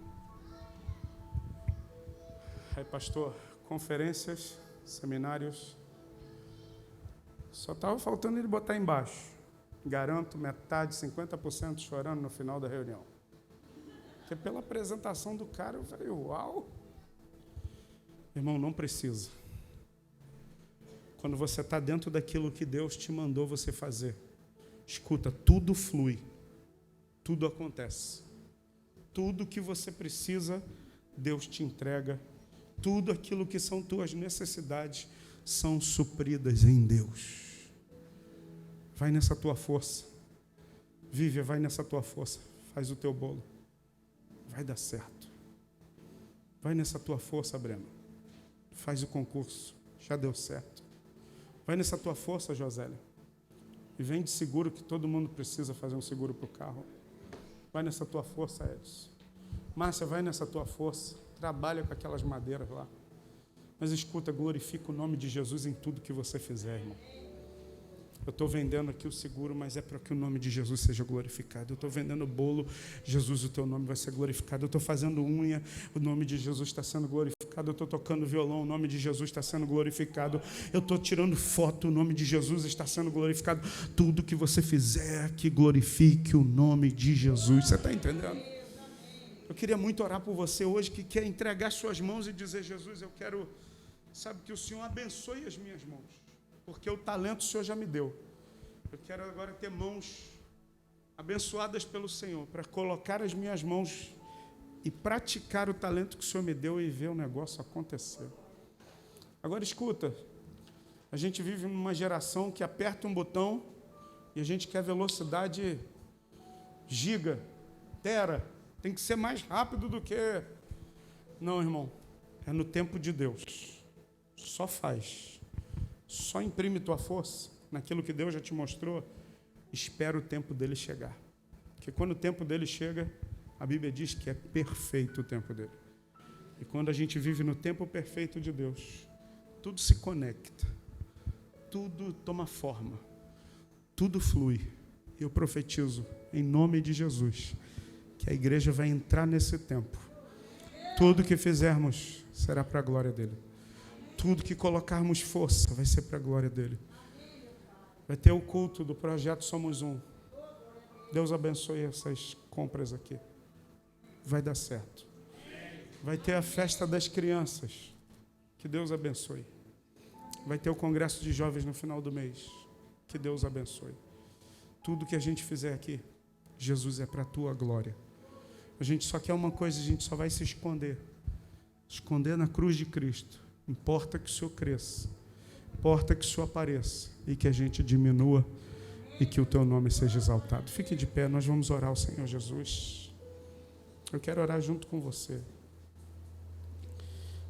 Aí, pastor, conferências, seminários. Só estava faltando ele botar embaixo. Garanto metade, 50% chorando no final da reunião. Porque pela apresentação do cara, eu falei, uau. Irmão, não precisa. Quando você está dentro daquilo que Deus te mandou você fazer, escuta, tudo flui, tudo acontece. Tudo que você precisa, Deus te entrega. Tudo aquilo que são tuas necessidades são supridas em Deus. Vai nessa tua força. Vive, vai nessa tua força. Faz o teu bolo. Vai dar certo. Vai nessa tua força, Breno. Faz o concurso. Já deu certo. Vai nessa tua força, Josélia. E vem de seguro, que todo mundo precisa fazer um seguro para o carro. Vai nessa tua força, Edson. Márcia, vai nessa tua força. Trabalha com aquelas madeiras lá. Mas escuta, glorifica o nome de Jesus em tudo que você fizer, irmão. Eu estou vendendo aqui o seguro, mas é para que o nome de Jesus seja glorificado. Eu estou vendendo o bolo, Jesus, o teu nome vai ser glorificado. Eu estou fazendo unha, o nome de Jesus está sendo glorificado. Eu estou tocando violão, o nome de Jesus está sendo glorificado. Eu estou tirando foto, o nome de Jesus está sendo glorificado. Tudo que você fizer, que glorifique o nome de Jesus. Você está entendendo? Eu queria muito orar por você hoje, que quer entregar suas mãos e dizer, Jesus, eu quero, sabe, que o Senhor abençoe as minhas mãos. Porque o talento o Senhor já me deu. Eu quero agora ter mãos abençoadas pelo Senhor, para colocar as minhas mãos e praticar o talento que o Senhor me deu e ver o negócio acontecer. Agora escuta, a gente vive numa geração que aperta um botão e a gente quer velocidade giga, tera, tem que ser mais rápido do que... Não, irmão, é no tempo de Deus. Só faz. Só imprime tua força naquilo que Deus já te mostrou. Espera o tempo dele chegar. Porque quando o tempo dele chega, A Bíblia diz que é perfeito o tempo dele. E quando a gente vive no tempo perfeito de Deus, tudo se conecta, tudo toma forma, tudo flui. E eu profetizo, em nome de Jesus, que a igreja vai entrar nesse tempo. Tudo que fizermos será para a glória dele. Tudo que colocarmos força vai ser para a glória dele. Vai ter o culto do projeto Somos Um. Deus abençoe essas compras aqui. Vai dar certo. Vai ter a festa das crianças. Que Deus abençoe. Vai ter o congresso de jovens no final do mês. Que Deus abençoe. Tudo que a gente fizer aqui, Jesus, é para a tua glória. A gente só quer uma coisa, a gente só vai se esconder. Esconder na cruz de Cristo. Importa que o Senhor cresça. Importa que o Senhor apareça. E que a gente diminua. E que o teu nome seja exaltado. Fique de pé, nós vamos orar ao Senhor Jesus. Eu quero orar junto com você.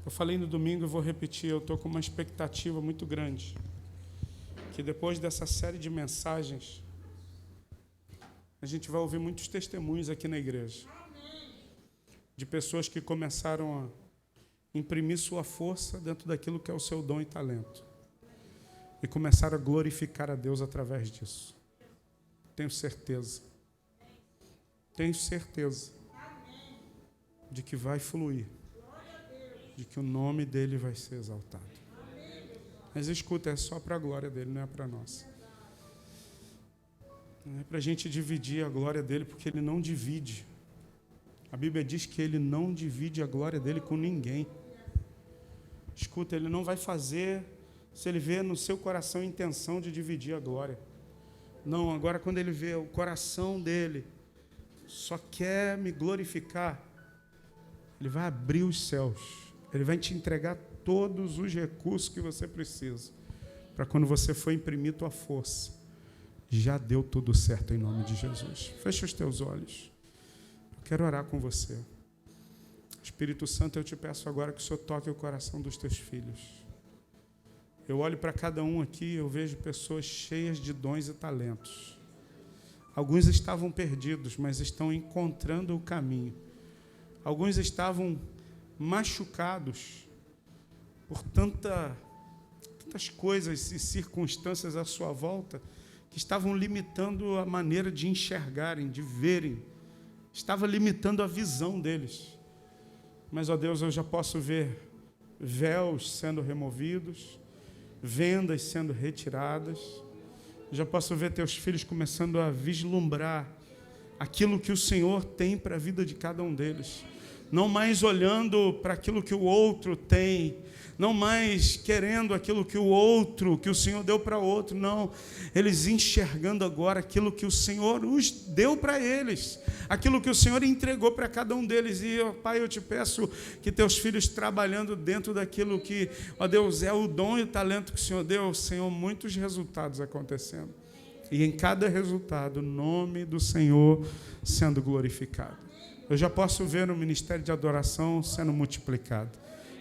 Eu falei no domingo e vou repetir, eu estou com uma expectativa muito grande. Que depois dessa série de mensagens, a gente vai ouvir muitos testemunhos aqui na igreja. De pessoas que começaram a imprimir sua força dentro daquilo que é o seu dom e talento. E começaram a glorificar a Deus através disso. Tenho certeza. Tenho certeza de que vai fluir. De que o nome dele vai ser exaltado. Mas escuta, é só para a glória dele, não é para nós. Não é para a gente dividir a glória dele, porque ele não divide. A Bíblia diz que ele não divide a glória dele com ninguém. Escuta, ele não vai fazer se ele vê no seu coração a intenção de dividir a glória. Não, agora quando ele vê o coração dele só quer me glorificar, ele vai abrir os céus. Ele vai te entregar todos os recursos que você precisa. Para quando você for imprimir tua força, já deu tudo certo em nome de Jesus. Fecha os teus olhos. Eu quero orar com você. Espírito Santo, eu te peço agora que o Senhor toque o coração dos teus filhos. Eu olho para cada um aqui, eu vejo pessoas cheias de dons e talentos. Alguns estavam perdidos, mas estão encontrando o caminho. Alguns estavam machucados por tantas coisas e circunstâncias à sua volta que estavam limitando a maneira de enxergarem, de verem. Estava limitando a visão deles. Mas, ó Deus, eu já posso ver véus sendo removidos, vendas sendo retiradas. Já posso ver teus filhos começando a vislumbrar aquilo que o Senhor tem para a vida de cada um deles. Não mais olhando para aquilo que o outro tem, não mais querendo aquilo que o Senhor deu para outro, não. Eles enxergando agora aquilo que o Senhor os deu para eles, aquilo que o Senhor entregou para cada um deles. E, ó Pai, eu te peço que teus filhos trabalhando dentro daquilo que, ó Deus, é o dom e o talento que o Senhor deu, Senhor, muitos resultados acontecendo. E em cada resultado, o nome do Senhor sendo glorificado. Eu já posso ver o ministério de adoração sendo multiplicado.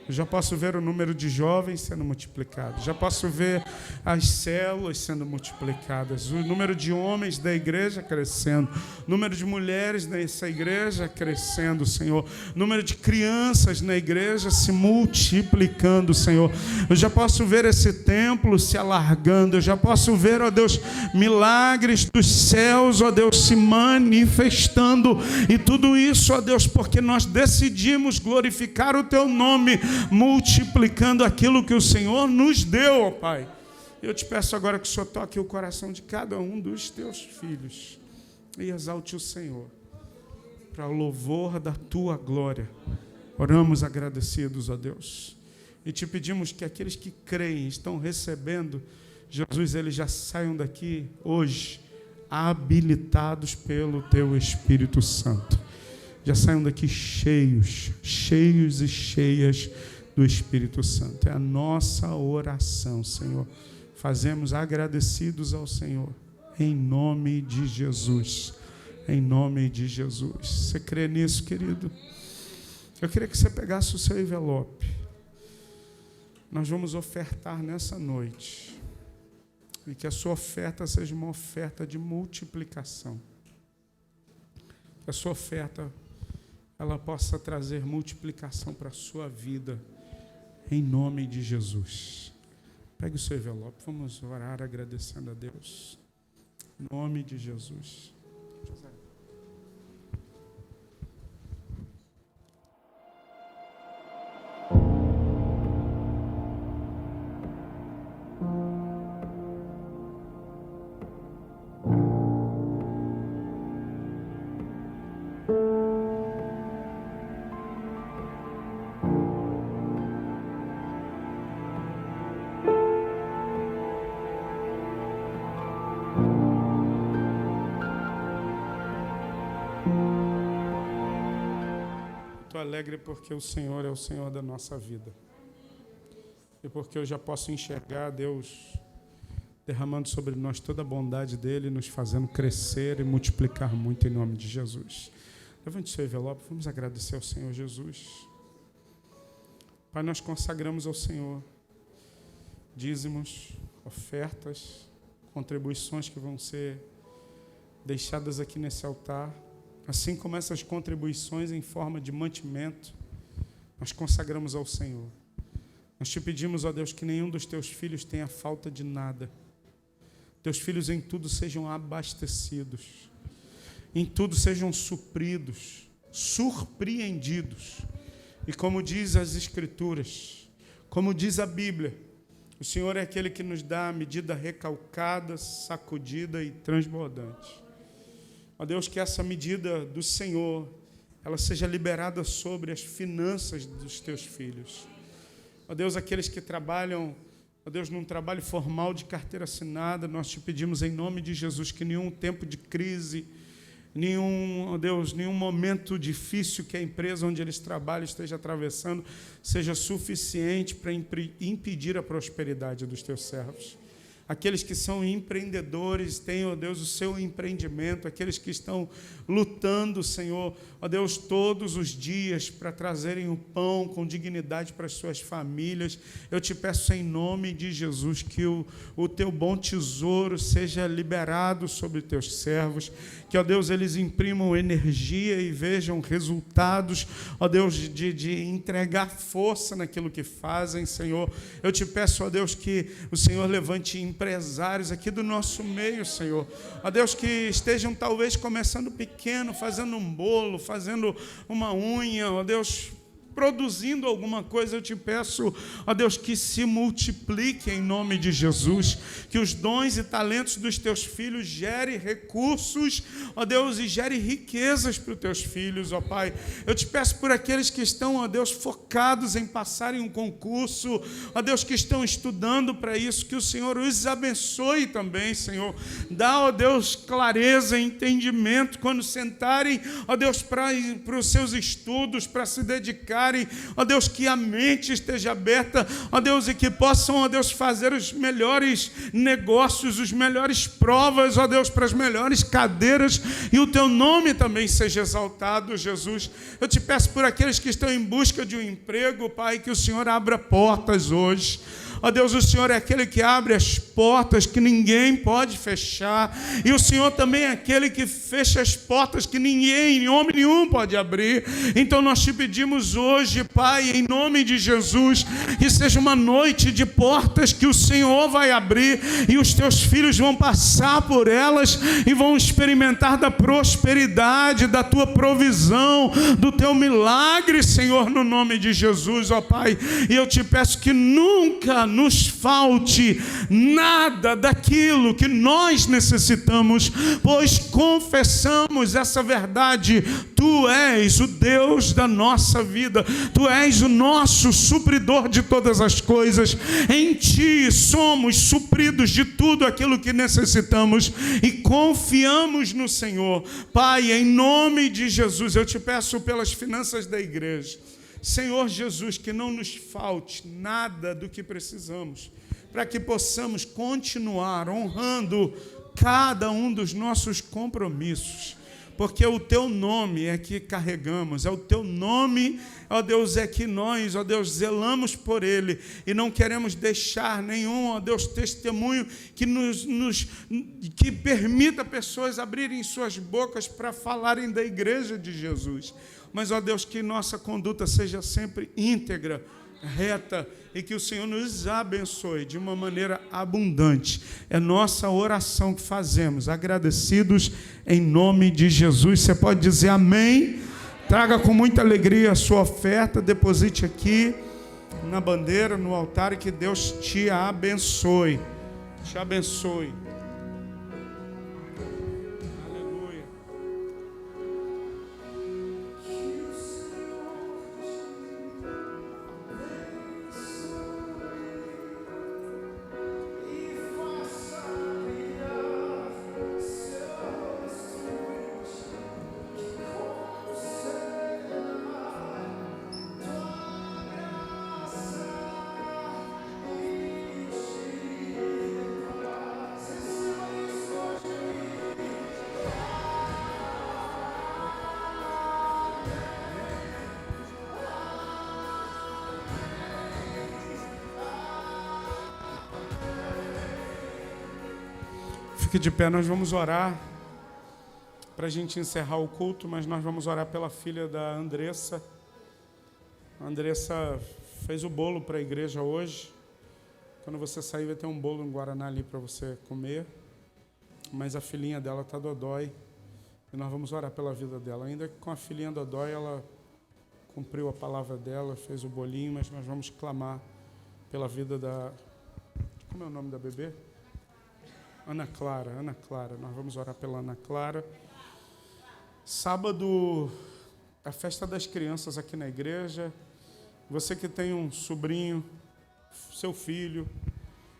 Eu já posso ver o número de jovens sendo multiplicado. Já posso ver as células sendo multiplicadas. O número de homens da igreja crescendo. O número de mulheres nessa igreja crescendo, Senhor. O número de crianças na igreja se multiplicando, Senhor. Eu já posso ver esse templo se alargando. Eu já posso ver, ó Deus, milagres dos céus, ó Deus, se manifestando. E tudo isso, ó Deus, porque nós decidimos glorificar o Teu nome, multiplicando aquilo que o Senhor nos deu, ó Pai. Eu te peço agora que o Senhor toque o coração de cada um dos teus filhos e exalte o Senhor para o louvor da tua glória. Oramos agradecidos, ó Deus, e te pedimos que aqueles que creem, estão recebendo Jesus, eles já saiam daqui hoje habilitados pelo teu Espírito Santo. Já saiam daqui cheios e cheias do Espírito Santo. É a nossa oração, Senhor. Fazemos agradecidos ao Senhor, em nome de Jesus. Em nome de Jesus. Você crê nisso, querido? Eu queria que você pegasse o seu envelope. Nós vamos ofertar nessa noite. E que a sua oferta seja uma oferta de multiplicação. Que a sua oferta ela possa trazer multiplicação para a sua vida, em nome de Jesus. Pegue o seu envelope, vamos orar agradecendo a Deus, em nome de Jesus. Estou alegre porque o Senhor é o Senhor da nossa vida. E porque eu já posso enxergar Deus derramando sobre nós toda a bondade dEle, nos fazendo crescer e multiplicar muito em nome de Jesus. Levante seu envelope, vamos agradecer ao Senhor Jesus. Pai, nós consagramos ao Senhor dízimos, ofertas, contribuições que vão ser deixadas aqui nesse altar. Assim como essas contribuições em forma de mantimento, nós consagramos ao Senhor. Nós te pedimos, ó Deus, que nenhum dos teus filhos tenha falta de nada. Teus filhos em tudo sejam abastecidos, em tudo sejam supridos, surpreendidos. E como diz as Escrituras, como diz a Bíblia, o Senhor é aquele que nos dá a medida recalcada, sacudida e transbordante. Ó Deus, que essa medida do Senhor, ela seja liberada sobre as finanças dos teus filhos. Ó Deus, aqueles que trabalham, ó Deus, num trabalho formal de carteira assinada, nós te pedimos em nome de Jesus que nenhum tempo de crise, ó Deus, nenhum momento difícil que a empresa onde eles trabalham esteja atravessando seja suficiente para impedir a prosperidade dos teus servos. Aqueles que são empreendedores, têm, ó Deus, o seu empreendimento, aqueles que estão lutando, Senhor, ó Deus, todos os dias para trazerem o pão com dignidade para as suas famílias. Eu te peço em nome de Jesus que o teu bom tesouro seja liberado sobre teus servos, que, ó Deus, eles imprimam energia e vejam resultados, ó Deus, de entregar força naquilo que fazem, Senhor. Eu te peço, ó Deus, que o Senhor levante empresários aqui do nosso meio, Senhor. Ó Deus, que estejam talvez começando pequeno, fazendo um bolo, fazendo uma unha, ó Deus, produzindo alguma coisa. Eu te peço, ó Deus, que se multiplique em nome de Jesus, que os dons e talentos dos teus filhos gerem recursos, ó Deus, e gerem riquezas para os teus filhos, ó Pai. Eu te peço por aqueles que estão, ó Deus, focados em passarem um concurso, ó Deus, que estão estudando para isso, que o Senhor os abençoe também, Senhor. Dá, ó Deus, clareza e entendimento quando sentarem, ó Deus, para os seus estudos, para se dedicar, ó Deus, que a mente esteja aberta, ó Deus, e que possam, ó Deus, fazer os melhores negócios, os melhores provas, ó Deus, para as melhores cadeiras, e o teu nome também seja exaltado, Jesus. Eu te peço por aqueles que estão em busca de um emprego, Pai, que o Senhor abra portas hoje. Ó Deus, o Senhor é aquele que abre as portas que ninguém pode fechar, e o Senhor também é aquele que fecha as portas que ninguém, homem nenhum, pode abrir. Então nós te pedimos hoje, Pai, em nome de Jesus, que seja uma noite de portas que o Senhor vai abrir, e os teus filhos vão passar por elas e vão experimentar da prosperidade, da tua provisão, do teu milagre, Senhor, no nome de Jesus, ó Pai. E eu te peço que nunca nos falte nada daquilo que nós necessitamos, pois confessamos essa verdade: Tu és o Deus da nossa vida, Tu és o nosso supridor de todas as coisas. Em Ti somos supridos de tudo aquilo que necessitamos e confiamos no Senhor. Pai, em nome de Jesus, eu te peço pelas finanças da igreja, Senhor Jesus, que não nos falte nada do que precisamos, para que possamos continuar honrando cada um dos nossos compromissos, porque o Teu nome é que carregamos, é o Teu nome, ó Deus, é que nós, ó Deus, zelamos por ele, e não queremos deixar nenhum, ó Deus, testemunho que permita pessoas abrirem suas bocas para falarem da igreja de Jesus. Mas, ó Deus, que nossa conduta seja sempre íntegra, reta, e que o Senhor nos abençoe de uma maneira abundante. É nossa oração que fazemos, agradecidos em nome de Jesus. Você pode dizer amém? Traga com muita alegria a sua oferta, deposite aqui na bandeira, no altar, e que Deus te abençoe. Te abençoe. Aleluia. Fique de pé, nós vamos orar para a gente encerrar o culto, mas nós vamos orar pela filha da Andressa. A Andressa fez o bolo para a igreja hoje. Quando você sair, vai ter um bolo em Guaraná ali para você comer. Mas a filhinha dela está dodói e nós vamos orar pela vida dela. Ainda com a filhinha dodói, ela cumpriu a palavra dela, fez o bolinho, mas nós vamos clamar pela vida da... Como é o nome da bebê? Ana Clara, nós vamos orar pela Ana Clara. Sábado, a festa das crianças aqui na igreja. Você que tem um sobrinho, seu filho,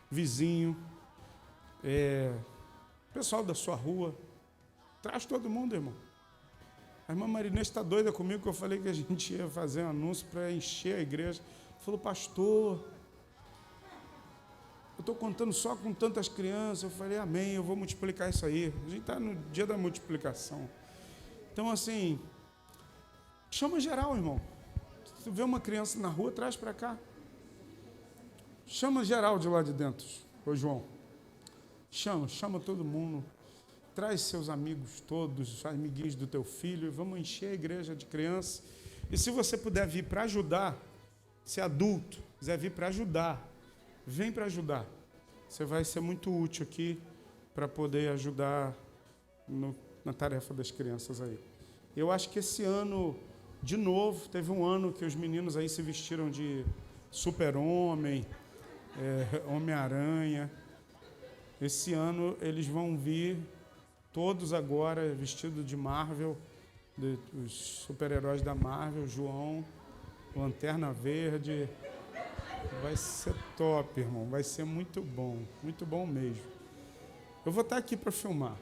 vizinho, pessoal da sua rua, traz todo mundo, irmão. A irmã Marinês está doida comigo, que eu falei que a gente ia fazer um anúncio para encher a igreja. Falou, pastor, eu estou contando só com tantas crianças. Eu falei, amém, eu vou multiplicar isso aí. A gente está no dia da multiplicação. Então, assim, chama geral, irmão. Se tu vê uma criança na rua, traz para cá. Chama geral de lá de dentro, ô João. Chama todo mundo. Traz seus amigos todos, os amiguinhos do teu filho. Vamos encher a igreja de crianças. E se você puder vir para ajudar, se é adulto, quiser vir para ajudar, vem para ajudar. Você vai ser muito útil aqui para poder ajudar na tarefa das crianças aí. Eu acho que esse ano, de novo, teve um ano que os meninos aí se vestiram de super-homem, Homem-Aranha. Esse ano eles vão vir todos agora vestidos de Marvel, os super-heróis da Marvel, João, Lanterna Verde. Vai ser top, irmão. Vai ser muito bom mesmo. Eu vou estar aqui para filmar.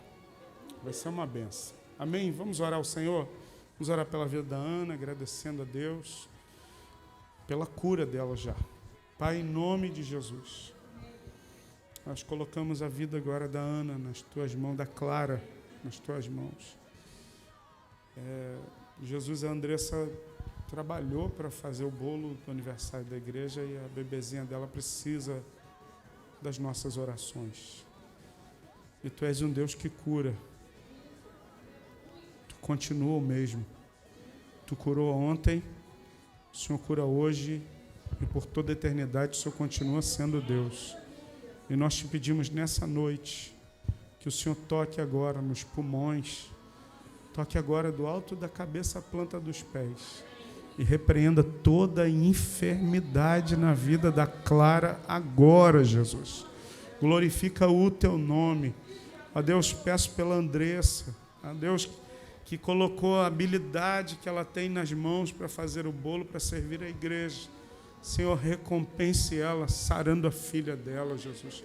Vai ser uma benção. Amém? Vamos orar ao Senhor? Vamos orar pela vida da Ana, agradecendo a Deus pela cura dela já. Pai, em nome de Jesus, nós colocamos a vida agora da Ana nas tuas mãos, da Clara nas tuas mãos. Jesus, a Andressa trabalhou para fazer o bolo do aniversário da igreja e a bebezinha dela precisa das nossas orações. E tu és um Deus que cura. Tu continua o mesmo. Tu curou ontem, o Senhor cura hoje e por toda a eternidade o Senhor continua sendo Deus. E nós te pedimos nessa noite que o Senhor toque agora nos pulmões, toque agora do alto da cabeça à planta dos pés. E repreenda toda enfermidade na vida da Clara agora, Jesus. Glorifica o teu nome. Ó Deus, peço pela Andressa, ó Deus, que colocou a habilidade que ela tem nas mãos para fazer o bolo, para servir a igreja. Senhor, recompense ela, sarando a filha dela, Jesus.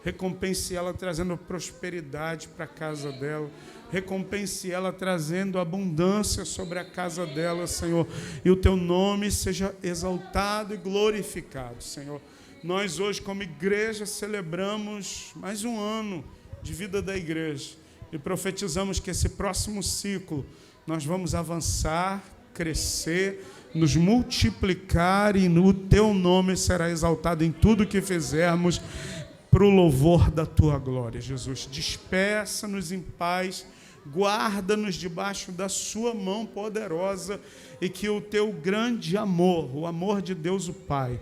Recompense ela, trazendo prosperidade para a casa dela. Recompense ela, trazendo abundância sobre a casa dela, Senhor. E o teu nome seja exaltado e glorificado, Senhor. Nós hoje, como igreja, celebramos mais um ano de vida da igreja. E profetizamos que esse próximo ciclo nós vamos avançar, crescer, nos multiplicar e o teu nome será exaltado em tudo que fizermos para o louvor da tua glória, Jesus. Despeça-nos em paz Guarda-nos debaixo da sua mão poderosa e que o teu grande amor, o amor de Deus o Pai,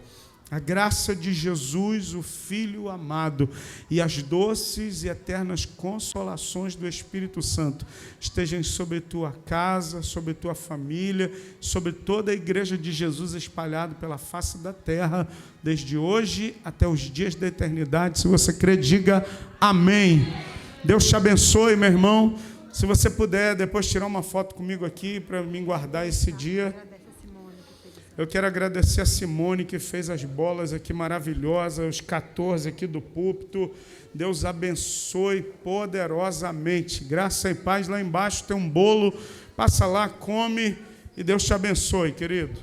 a graça de Jesus, o Filho amado, e as doces e eternas consolações do Espírito Santo estejam sobre tua casa, sobre tua família, sobre toda a igreja de Jesus espalhada pela face da terra, desde hoje até os dias da eternidade. Se você crê, diga amém. Deus te abençoe, meu irmão. Se você puder, depois tirar uma foto comigo aqui para mim guardar esse dia. Eu quero agradecer a Simone, que fez as bolas aqui maravilhosas, os 14 aqui do púlpito. Deus abençoe poderosamente. Graça e paz. Lá embaixo tem um bolo. Passa lá, come e Deus te abençoe, querido.